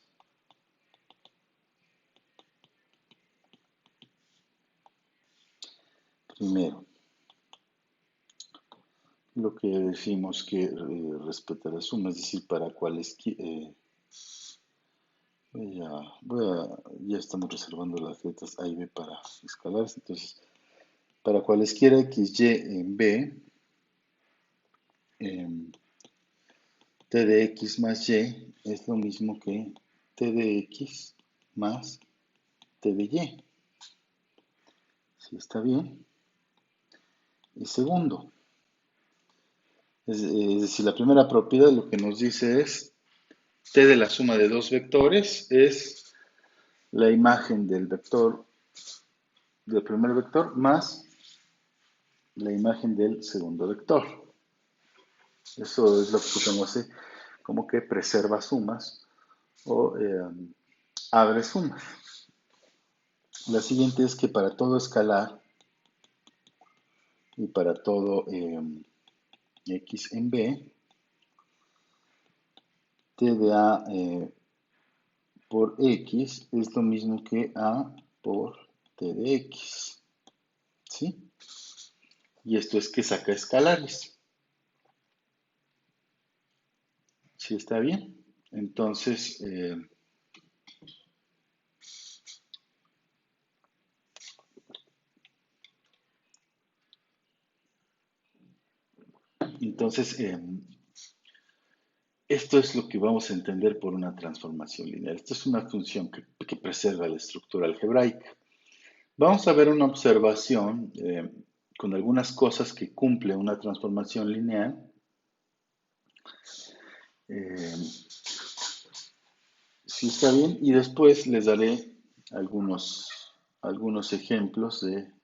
Primero, lo que decimos que respeta la suma, es decir, para cualesquiera, ya estamos reservando las letras A y B para escalares, entonces, para cualesquiera XY en B, T de X más Y es lo mismo que T de X más T de Y. ¿Sí está bien? Y segundo, es decir, la primera propiedad lo que nos dice es T de la suma de dos vectores es la imagen del vector, del primer vector más la imagen del segundo vector. Eso es lo que conoce como que preserva sumas o abre suma. La siguiente es que para todo escalar y para todo x en b, t de a por x es lo mismo que a por t de x. ¿Sí? Y esto es que saca escalares. ¿Sí está bien? Entonces, entonces esto es lo que vamos a entender por una transformación lineal. Esta es una función que preserva la estructura algebraica. Vamos a ver una observación con algunas cosas que cumple una transformación lineal. Eh, si está bien, y después les daré algunos ejemplos de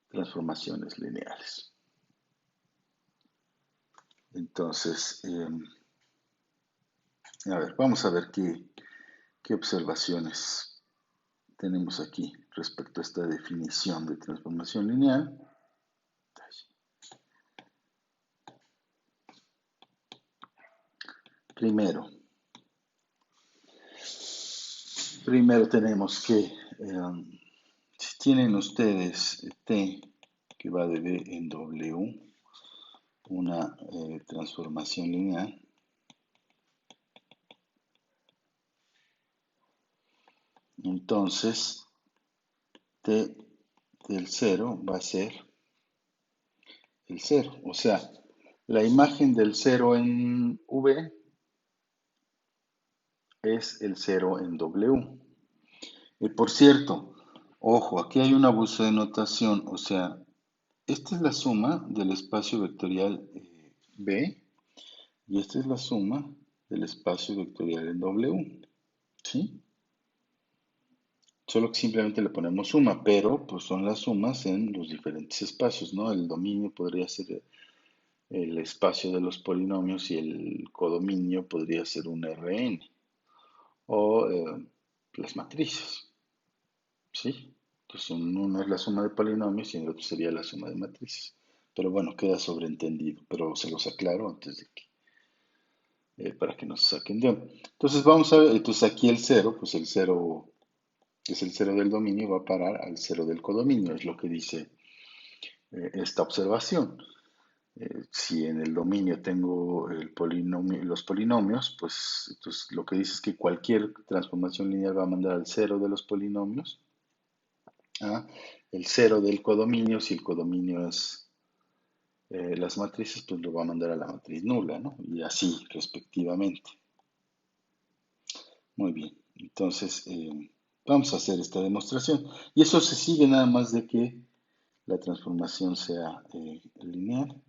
transformaciones lineales. Entonces, a ver, vamos a ver qué observaciones tenemos aquí respecto a esta definición de transformación lineal. Primero, tenemos que, si tienen ustedes T que va de B en W, una transformación lineal, entonces T del 0 va a ser el 0. O sea, la imagen del 0 en V es el 0 en W. Y por cierto, ojo, aquí hay un abuso de notación. O sea, esta es la suma del espacio vectorial B y esta es la suma del espacio vectorial en W. ¿Sí? Solo que simplemente le ponemos suma, pero pues son las sumas en los diferentes espacios, ¿no? El dominio podría ser el espacio de los polinomios y el codominio podría ser un Rn o las matrices, ¿sí? Entonces uno es la suma de polinomios y el otro sería la suma de matrices. Pero bueno, queda sobreentendido, pero se los aclaro antes de que, para que no se saquen de onda. Entonces vamos a ver, entonces aquí el 0, pues el 0 es el 0 del dominio, va a parar al 0 del codominio, es lo que dice esta observación. Si en el dominio tengo los polinomios, pues entonces lo que dice es que cualquier transformación lineal va a mandar al 0 de los polinomios a el 0 del codominio. Si el codominio es las matrices, pues lo va a mandar a la matriz nula, ¿no? Y así respectivamente. Muy bien, entonces vamos a hacer esta demostración. Y eso se sigue nada más de que la transformación sea lineal.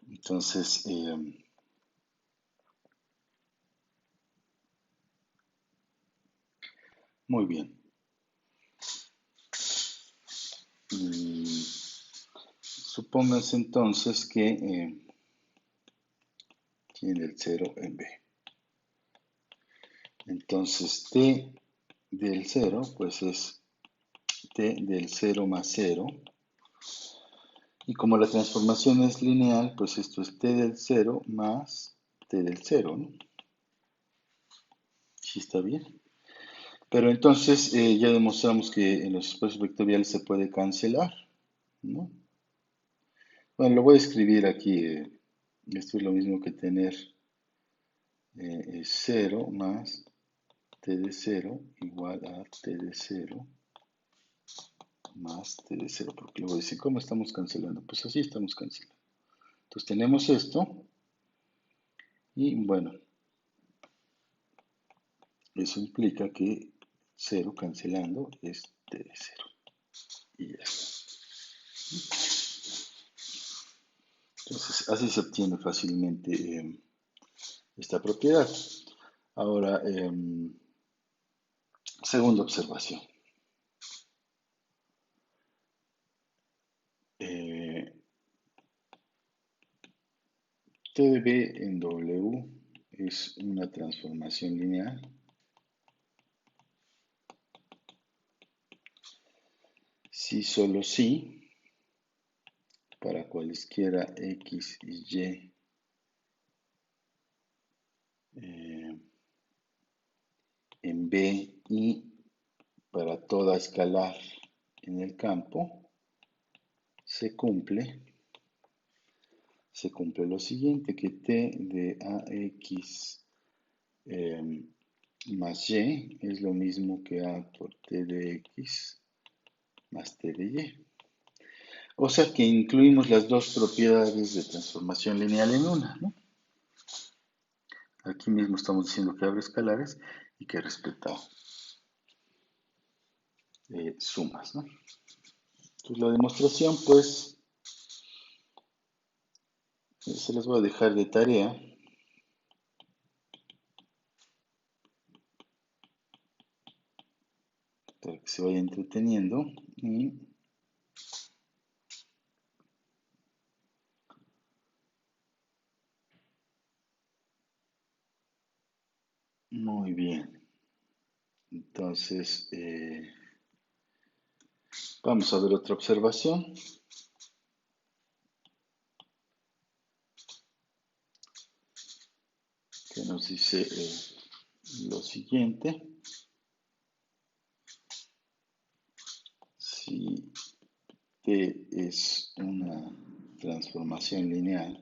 Entonces, muy bien. Y supónganse entonces que tiene el 0 en B. Entonces, t del 0, pues es t del 0 más 0. Y como la transformación es lineal, pues esto es t del 0 más t del 0, ¿no? ¿Sí está bien? Pero entonces ya demostramos que en los espacios vectoriales se puede cancelar, ¿no? Bueno, lo voy a escribir aquí. Esto es lo mismo que tener 0 más t de 0 igual a t de 0 más t de 0. Porque le voy a decir, ¿cómo estamos cancelando? Pues así estamos cancelando. Entonces tenemos esto y bueno, eso implica que 0 cancelando es t de 0. Y ya está. Entonces así se obtiene fácilmente esta propiedad. Ahora, segunda observación. T de B en W es una transformación lineal. Si solo si, para cualesquiera x y y en B y para toda escalar en el campo, se cumple lo siguiente, que t de ax más y es lo mismo que a por t de x más t de y. O sea que incluimos las dos propiedades de transformación lineal en una, ¿no? Aquí mismo estamos diciendo que abre escalares y que respeta sumas, ¿no? Entonces la demostración, pues, se las voy a dejar de tarea para que se vaya entreteniendo. Y muy bien. Entonces, vamos a ver otra observación que nos dice lo siguiente. Si T es una transformación lineal,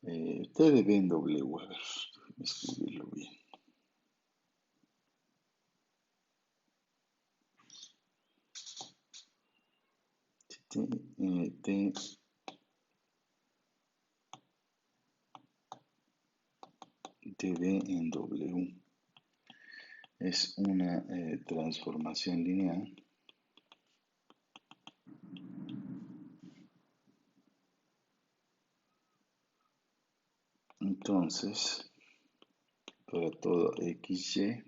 T de B en W, a ver, déjame escribirlo bien. T de B en W es una transformación lineal. Entonces, para todo XY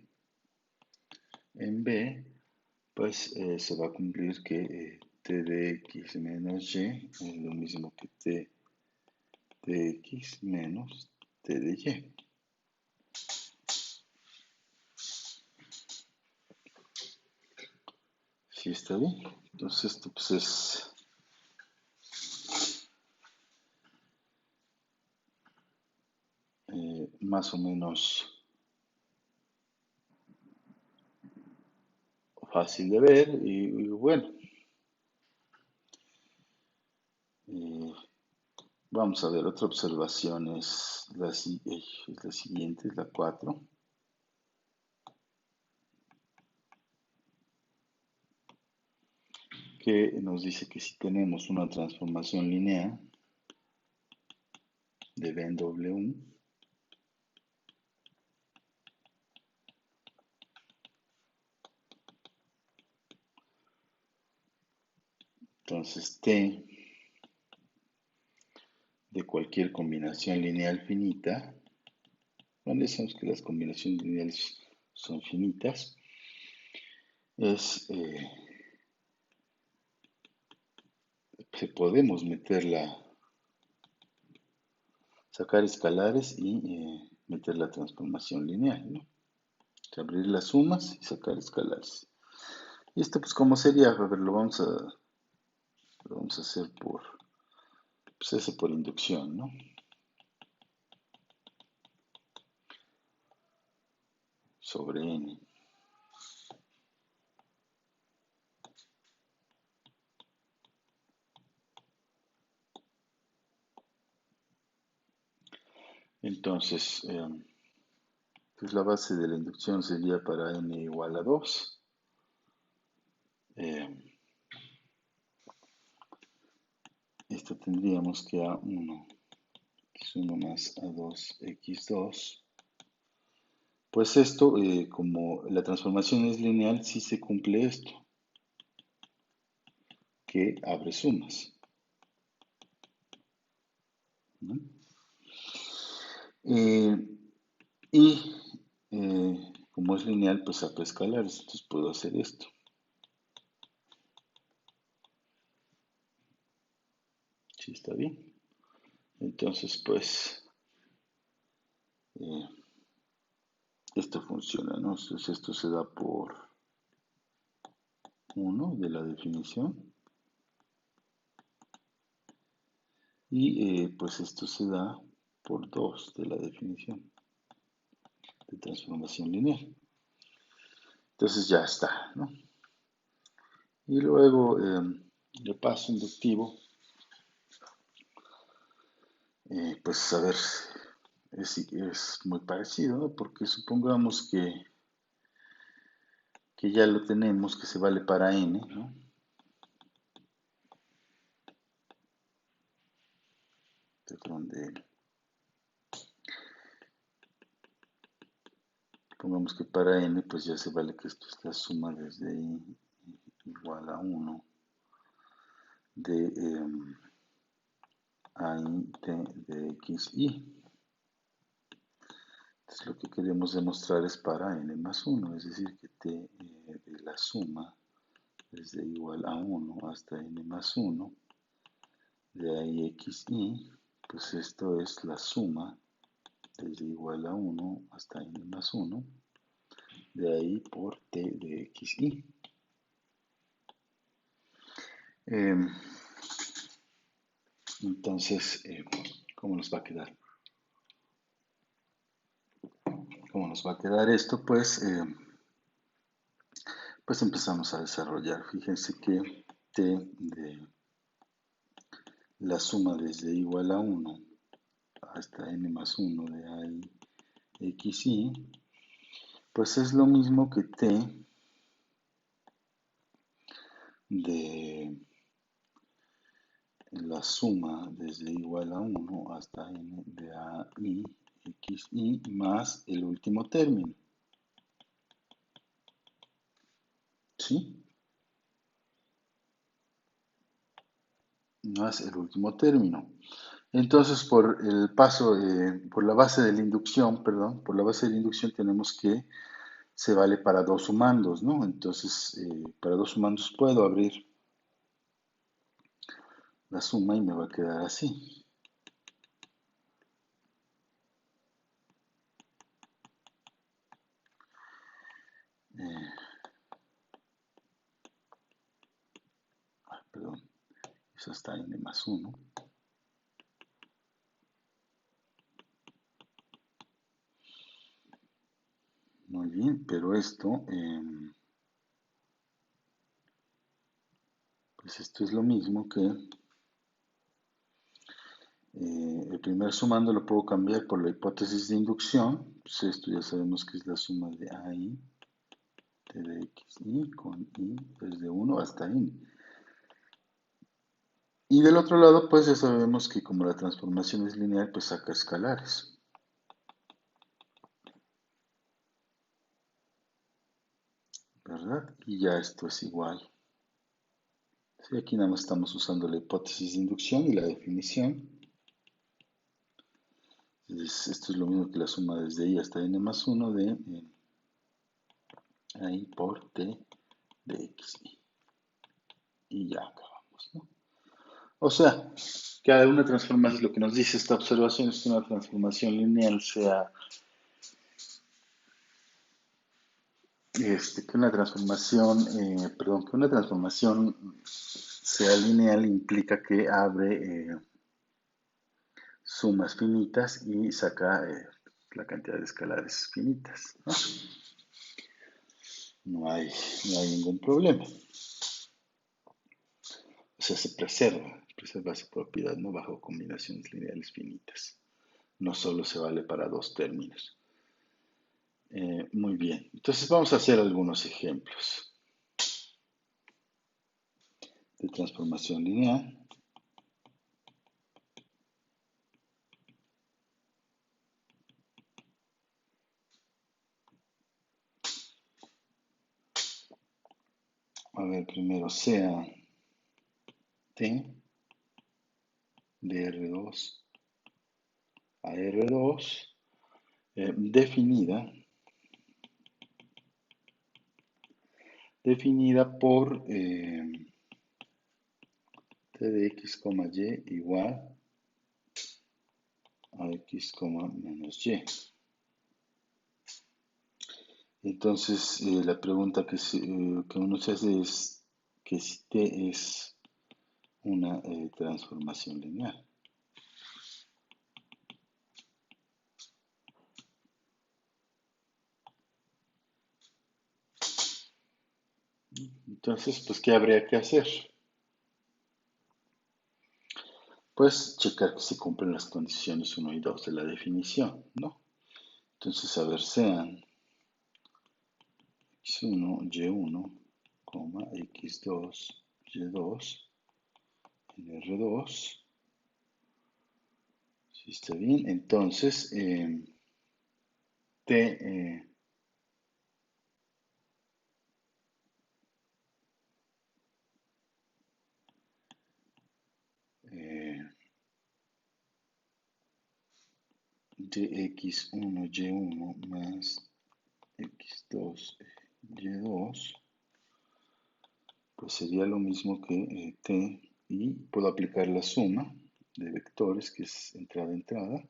en B, pues se va a cumplir que T de X menos Y es lo mismo que T de X menos T de Y. ¿Sí está bien? Entonces esto pues es más o menos fácil de ver y bueno, vamos a ver otra observación es la siguiente, es la 4, que nos dice que si tenemos una transformación lineal de B en W, entonces T de cualquier combinación lineal finita, bueno, sabemos que las combinaciones lineales son finitas, es, que podemos sacar escalares y meter la transformación lineal, ¿no? Abrir las sumas y sacar escalares. Y esto, pues, ¿cómo sería? A ver, lo vamos a hacer pues, eso por inducción, ¿no? Sobre n. Entonces, pues la base de la inducción sería para n igual a 2. Esto tendríamos que A1 es 1 más A2 x2. Pues esto, como la transformación es lineal, sí se cumple esto, que abre sumas, ¿no? Y como es lineal, pues saca escalares, entonces puedo hacer esto. Entonces, pues, esto, pues, como es lineal, pues saca escalares, entonces puedo hacer esto. Entonces, pues, como es lineal, pues saca escalares, entonces puedo hacer esto. Entonces, pues, esto, pues, como es lineal, pues saca escalares, entonces puedo hacer esto. ¿Sí está bien? Entonces, pues, eh, esto funciona, ¿no? Entonces, esto se da por 1 de la definición y pues esto se da por 2 de la definición de transformación lineal. Entonces ya está, ¿no? Y luego, de paso inductivo, pues a ver, es muy parecido, ¿no? Porque supongamos que ya lo tenemos, que se vale para n, ¿no? Perdón, pongamos que para n, pues ya se vale que esto es la suma desde i igual a 1 de a i de xi. Entonces lo que queremos demostrar es para n más 1, es decir, que t de la suma desde igual a 1 hasta n más 1 de ahí xi, pues esto es la suma desde igual a 1 hasta n más 1 de ahí por t de xi. Entonces, ¿cómo nos va a quedar? ¿Cómo nos va a quedar esto? Pues empezamos a desarrollar. Fíjense que t de la suma desde igual a 1 hasta n más 1 de a xi, pues es lo mismo que t de la suma desde igual a 1 hasta n de a i xi más el último término. ¿Sí? Más el último término. Entonces, por el paso, por la base de la inducción, perdón, por la base de la inducción tenemos que se vale para dos sumandos, ¿no? Entonces, para dos sumandos puedo abrir la suma y me va a quedar así. Perdón, eso está n más 1. Muy bien, pero esto, pues esto es lo mismo que el primer sumando lo puedo cambiar por la hipótesis de inducción. Pues esto ya sabemos que es la suma de AI de xi con i desde 1 hasta n. Y del otro lado, pues ya sabemos que como la transformación es lineal, pues saca escalares. ¿Verdad? Y ya esto es igual. Sí, aquí nada más estamos usando la hipótesis de inducción y la definición. Esto es lo mismo que la suma desde i hasta n más 1 de i por t de xi. Y ya acabamos, ¿no? O sea, que una transformación, lo que nos dice esta observación es que una transformación lineal sea, que una transformación, perdón, que una transformación sea lineal implica que abre sumas finitas y saca la cantidad de escalares finitas, ¿no? No hay ningún problema. O sea, se preserva esa propiedad, ¿no? Bajo combinaciones lineales finitas. No solo se vale para dos términos. Muy bien. Entonces vamos a hacer algunos ejemplos de transformación lineal. A ver, primero sea t de R2 a R2 definida por de x, y igual a x, menos y. Entonces, la pregunta que uno se hace es que si t es una transformación lineal. Entonces, pues, ¿qué habría que hacer? Pues checar que se cumplen las condiciones 1 y 2 de la definición, ¿no? Entonces, a ver, sean x1, y1, x2, y2 en R2. Si está bien, entonces t de x1, y1 más x2, y2, pues sería lo mismo que t, y puedo aplicar la suma de vectores, que es entrada.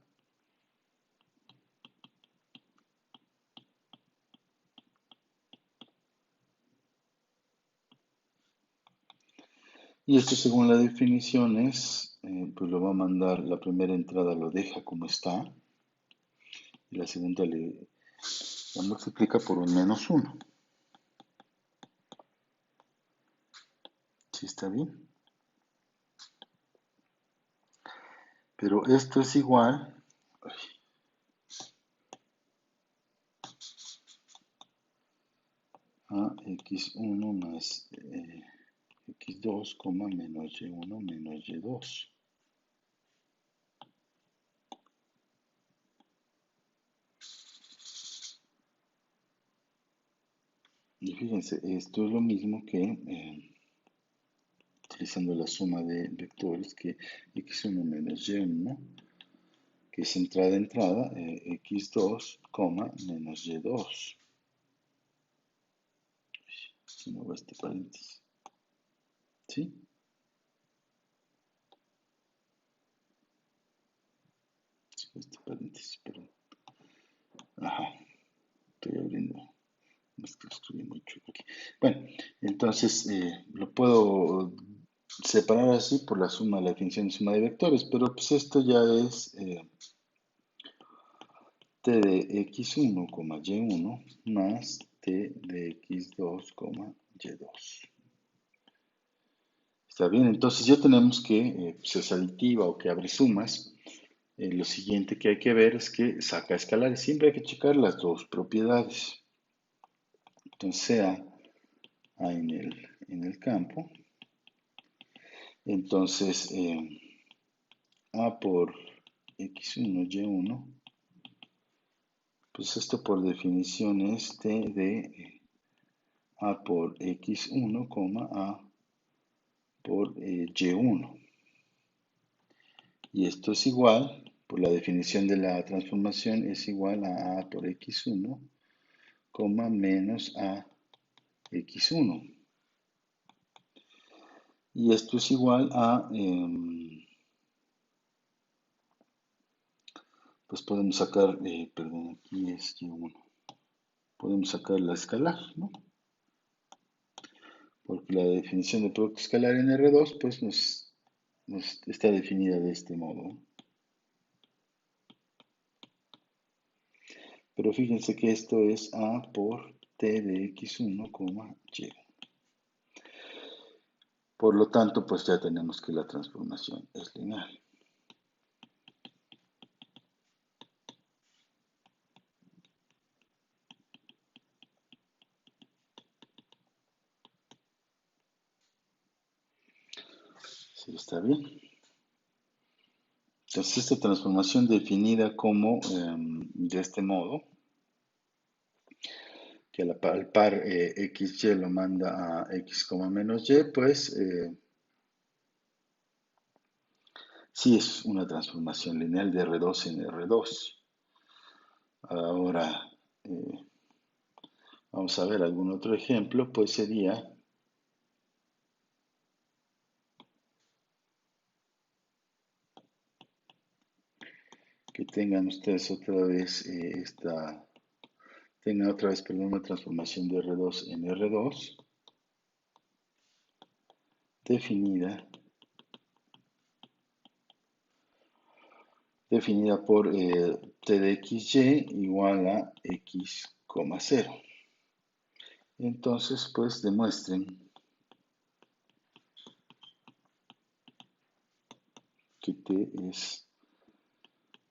Y esto, según la definición, pues lo va a mandar, la primera entrada lo deja como está, y la segunda la multiplica por un menos 1. ¿Sí está bien? Pero esto es igual a x1 más x2, menos y1 menos y2. Y fíjense, esto es lo mismo que utilizando la suma de vectores, que x1 menos y1, que es entrada, x2, menos y2. Si no va este paréntesis. ¿Sí? Este paréntesis, perdón. Ajá, estoy abriendo. Es que escribí mucho aquí. Bueno, entonces lo puedo separar así por la suma, la definición de suma de vectores, pero pues esto ya es t de x1, y1 más t de x2, y2. Está bien, entonces ya tenemos que si es aditiva o que abre sumas. Lo siguiente que hay que ver es que saca escalares. Siempre hay que checar las dos propiedades. Entonces sea A en el campo. Entonces A por x1, y1. Pues esto por definición es t de A por x1, A por y1. Y esto es igual, por la definición de la transformación, es igual a por x1, menos a x1. Y esto es igual a, pues podemos sacar, perdón, aquí es y1. Podemos sacar la escalar, ¿no? Porque la definición de producto escalar en R2, pues nos está definida de este modo. Pero fíjense que esto es A por T de X1, Y. Por lo tanto, pues ya tenemos que la transformación es lineal. ¿Sí está bien? Entonces, esta transformación definida como de este modo, que al par XY lo manda a X, menos Y, pues sí es una transformación lineal de R2 en R2. Ahora, vamos a ver algún otro ejemplo, pues sería que tengan ustedes otra vez tengan otra vez, perdón, una transformación de R2 en R2 definida por t de xy igual a x, 0. Entonces, pues demuestren que t es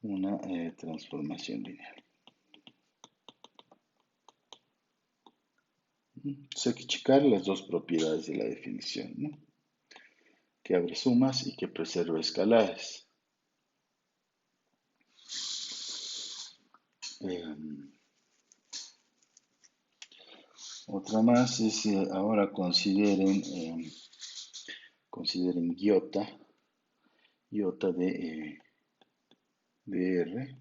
una transformación lineal. Entonces hay que checar las dos propiedades de la definición, ¿no? Que abre sumas y que preserva escalares. Otra más es, ahora consideren iota de R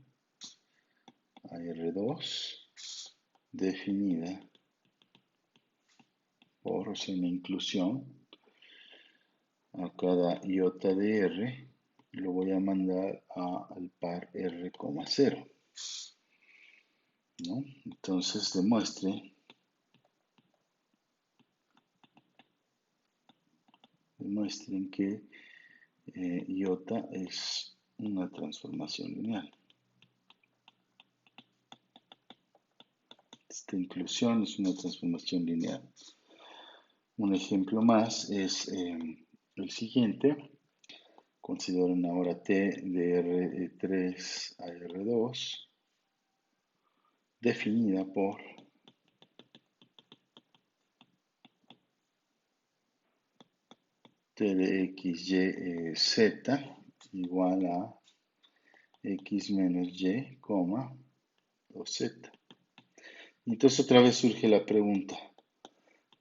a R2 definida por, o sea, una inclusión a cada iota de R, lo voy a mandar al par R, 0, ¿no? Entonces demuestren que iota es una transformación lineal. Esta inclusión es una transformación lineal. Un ejemplo más es el siguiente. Consideren ahora t de R3 a R2 definida por t de xy z igual a x menos y, 2z. Entonces otra vez surge la pregunta,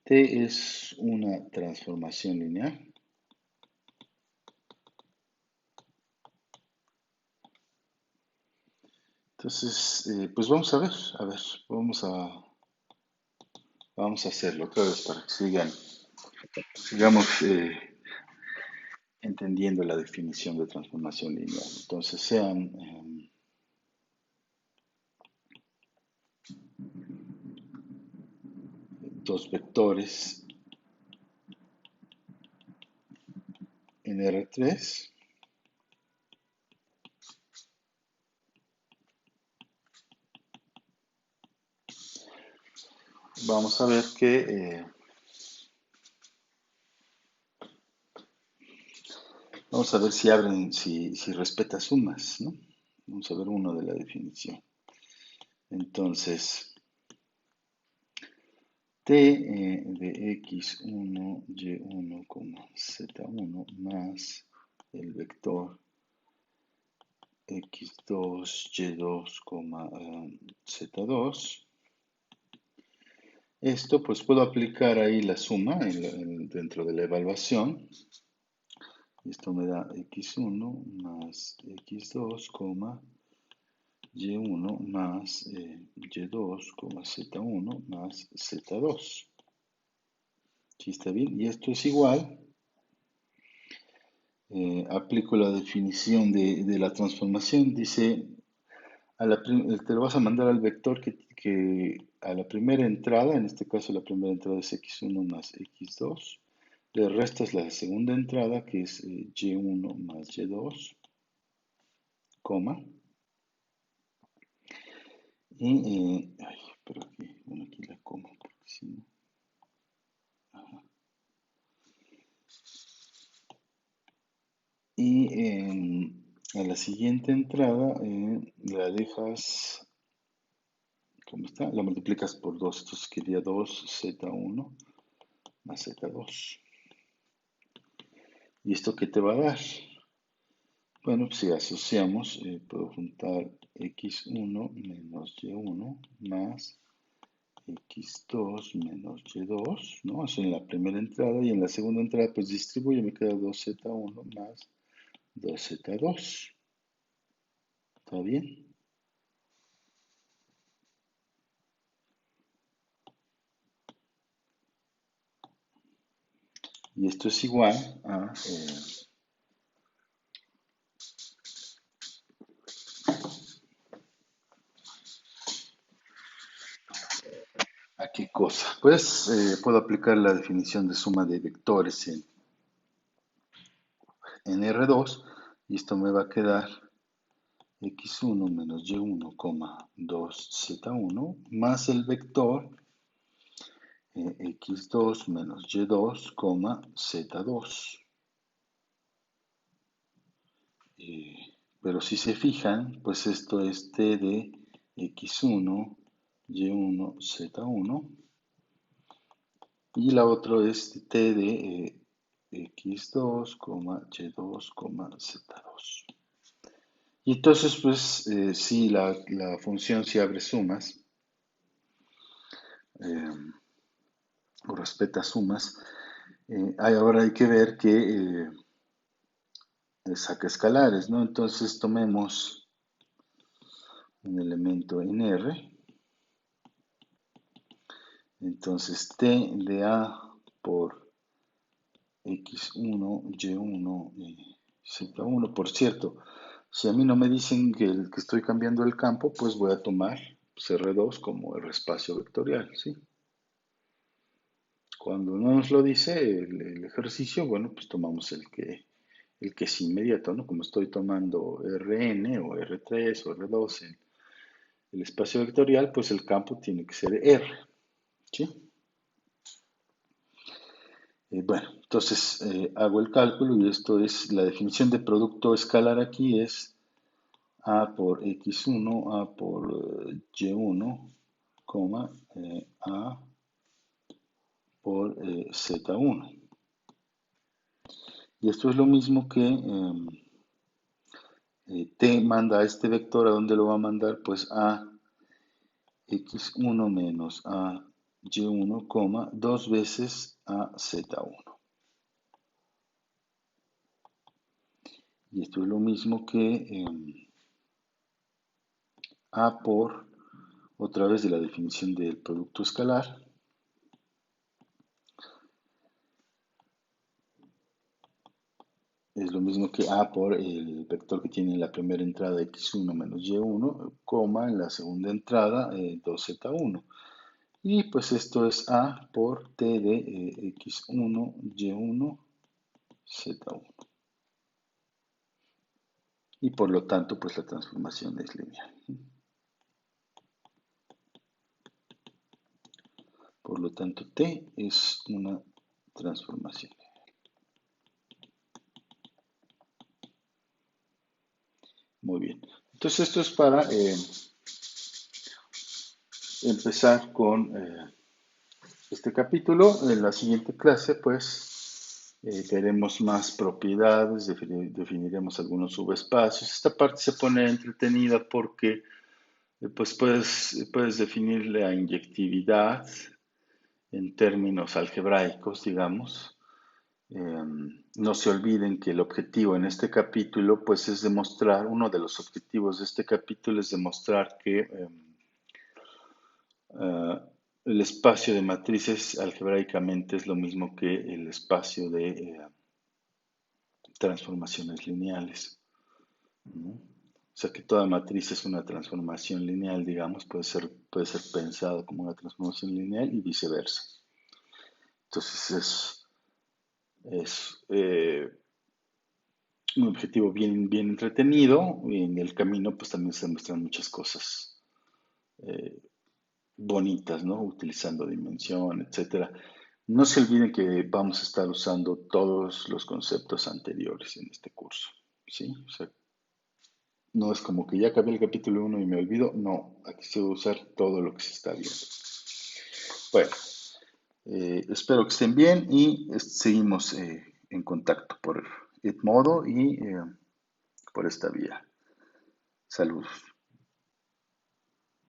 ¿t es una transformación lineal? Entonces, pues vamos a ver, vamos a hacerlo otra vez para que sigamos entendiendo la definición de transformación lineal. Entonces sean dos vectores en R3 vamos a ver que vamos a ver si si respeta sumas, ¿no? Vamos a ver uno de la definición. Entonces, t de x1, y1, z1 más el vector x2, y2, z2. Esto pues puedo aplicar ahí la suma dentro de la evaluación. Esto me da x1 más x2, y1 más y2, z1 más z2. ¿Sí está bien? Y esto es igual. Aplico la definición de la transformación. Dice, te lo vas a mandar al vector que a la primera entrada, en este caso la primera entrada es x1 más x2. Le restas la segunda entrada, que es y1 más y2, coma. Y, pero aquí, bueno, aquí la coma, porque si no. Y a la siguiente entrada la dejas, ¿cómo está? La multiplicas por 2, entonces quedaría 2z1 más z2. ¿Y esto qué te va a dar? Bueno, pues si asociamos, puedo juntar x1 menos y1 más x2 menos y2, ¿no? Eso en la primera entrada, y en la segunda entrada pues distribuyo, me queda 2z1 más 2z2. ¿Está bien? Y esto es igual a cosa? Pues puedo aplicar la definición de suma de vectores en R2 y esto me va a quedar x1 menos y1, 2z1 más el vector x2 menos y2, z2. Pero si se fijan, pues esto es t de x1, y1, z1 y la otra es t de x2, y2, z2. Y entonces, pues, si la función si abre sumas o respeta sumas, ahora hay que ver que saca escalares, ¿no? Entonces tomemos un elemento en R. Entonces t de A por x1, y1, z1. Por cierto, si a mí no me dicen que estoy cambiando el campo, pues voy a tomar R2 como el espacio vectorial, ¿sí? Cuando no nos lo dice el ejercicio, bueno, pues tomamos el que es inmediato, ¿no? Como estoy tomando Rn o R3 o R2 en el espacio vectorial, pues el campo tiene que ser R, ¿sí? Bueno, entonces hago el cálculo y esto es la definición de producto escalar aquí es A por x1, A por y1, A por z1. Y esto es lo mismo que t manda a este vector, ¿a dónde lo va a mandar? Pues a x1 menos a y1, dos veces a z1. Y esto es lo mismo que a por, otra vez de la definición del producto escalar, es lo mismo que a por el vector que tiene en la primera entrada x1 menos y1, en la segunda entrada 2z1. Y pues esto es a por t de x1, y1, z1. Y por lo tanto, pues la transformación es lineal. Por lo tanto, t es una transformación. Muy bien. Entonces esto es para empezar con este capítulo. En la siguiente clase, pues, veremos más propiedades, definiremos algunos subespacios. Esta parte se pone entretenida porque pues puedes definir la inyectividad en términos algebraicos, digamos. No se olviden que el objetivo en este capítulo, pues, es demostrar, uno de los objetivos de este capítulo es demostrar que el espacio de matrices algebraicamente es lo mismo que el espacio de transformaciones lineales, ¿no? O sea que toda matriz es una transformación lineal, digamos, puede ser pensado como una transformación lineal y viceversa. Entonces es un objetivo bien entretenido y en el camino pues también se demuestran muchas cosas eh, bonitas, ¿no? Utilizando dimensión, etcétera. No se olviden que vamos a estar usando todos los conceptos anteriores en este curso, ¿sí? O sea, no es como que ya acabé el capítulo 1 y me olvido, no, aquí se va a usar todo lo que se está viendo. Bueno, espero que estén bien y seguimos en contacto por Edmodo y por esta vía. Saludos.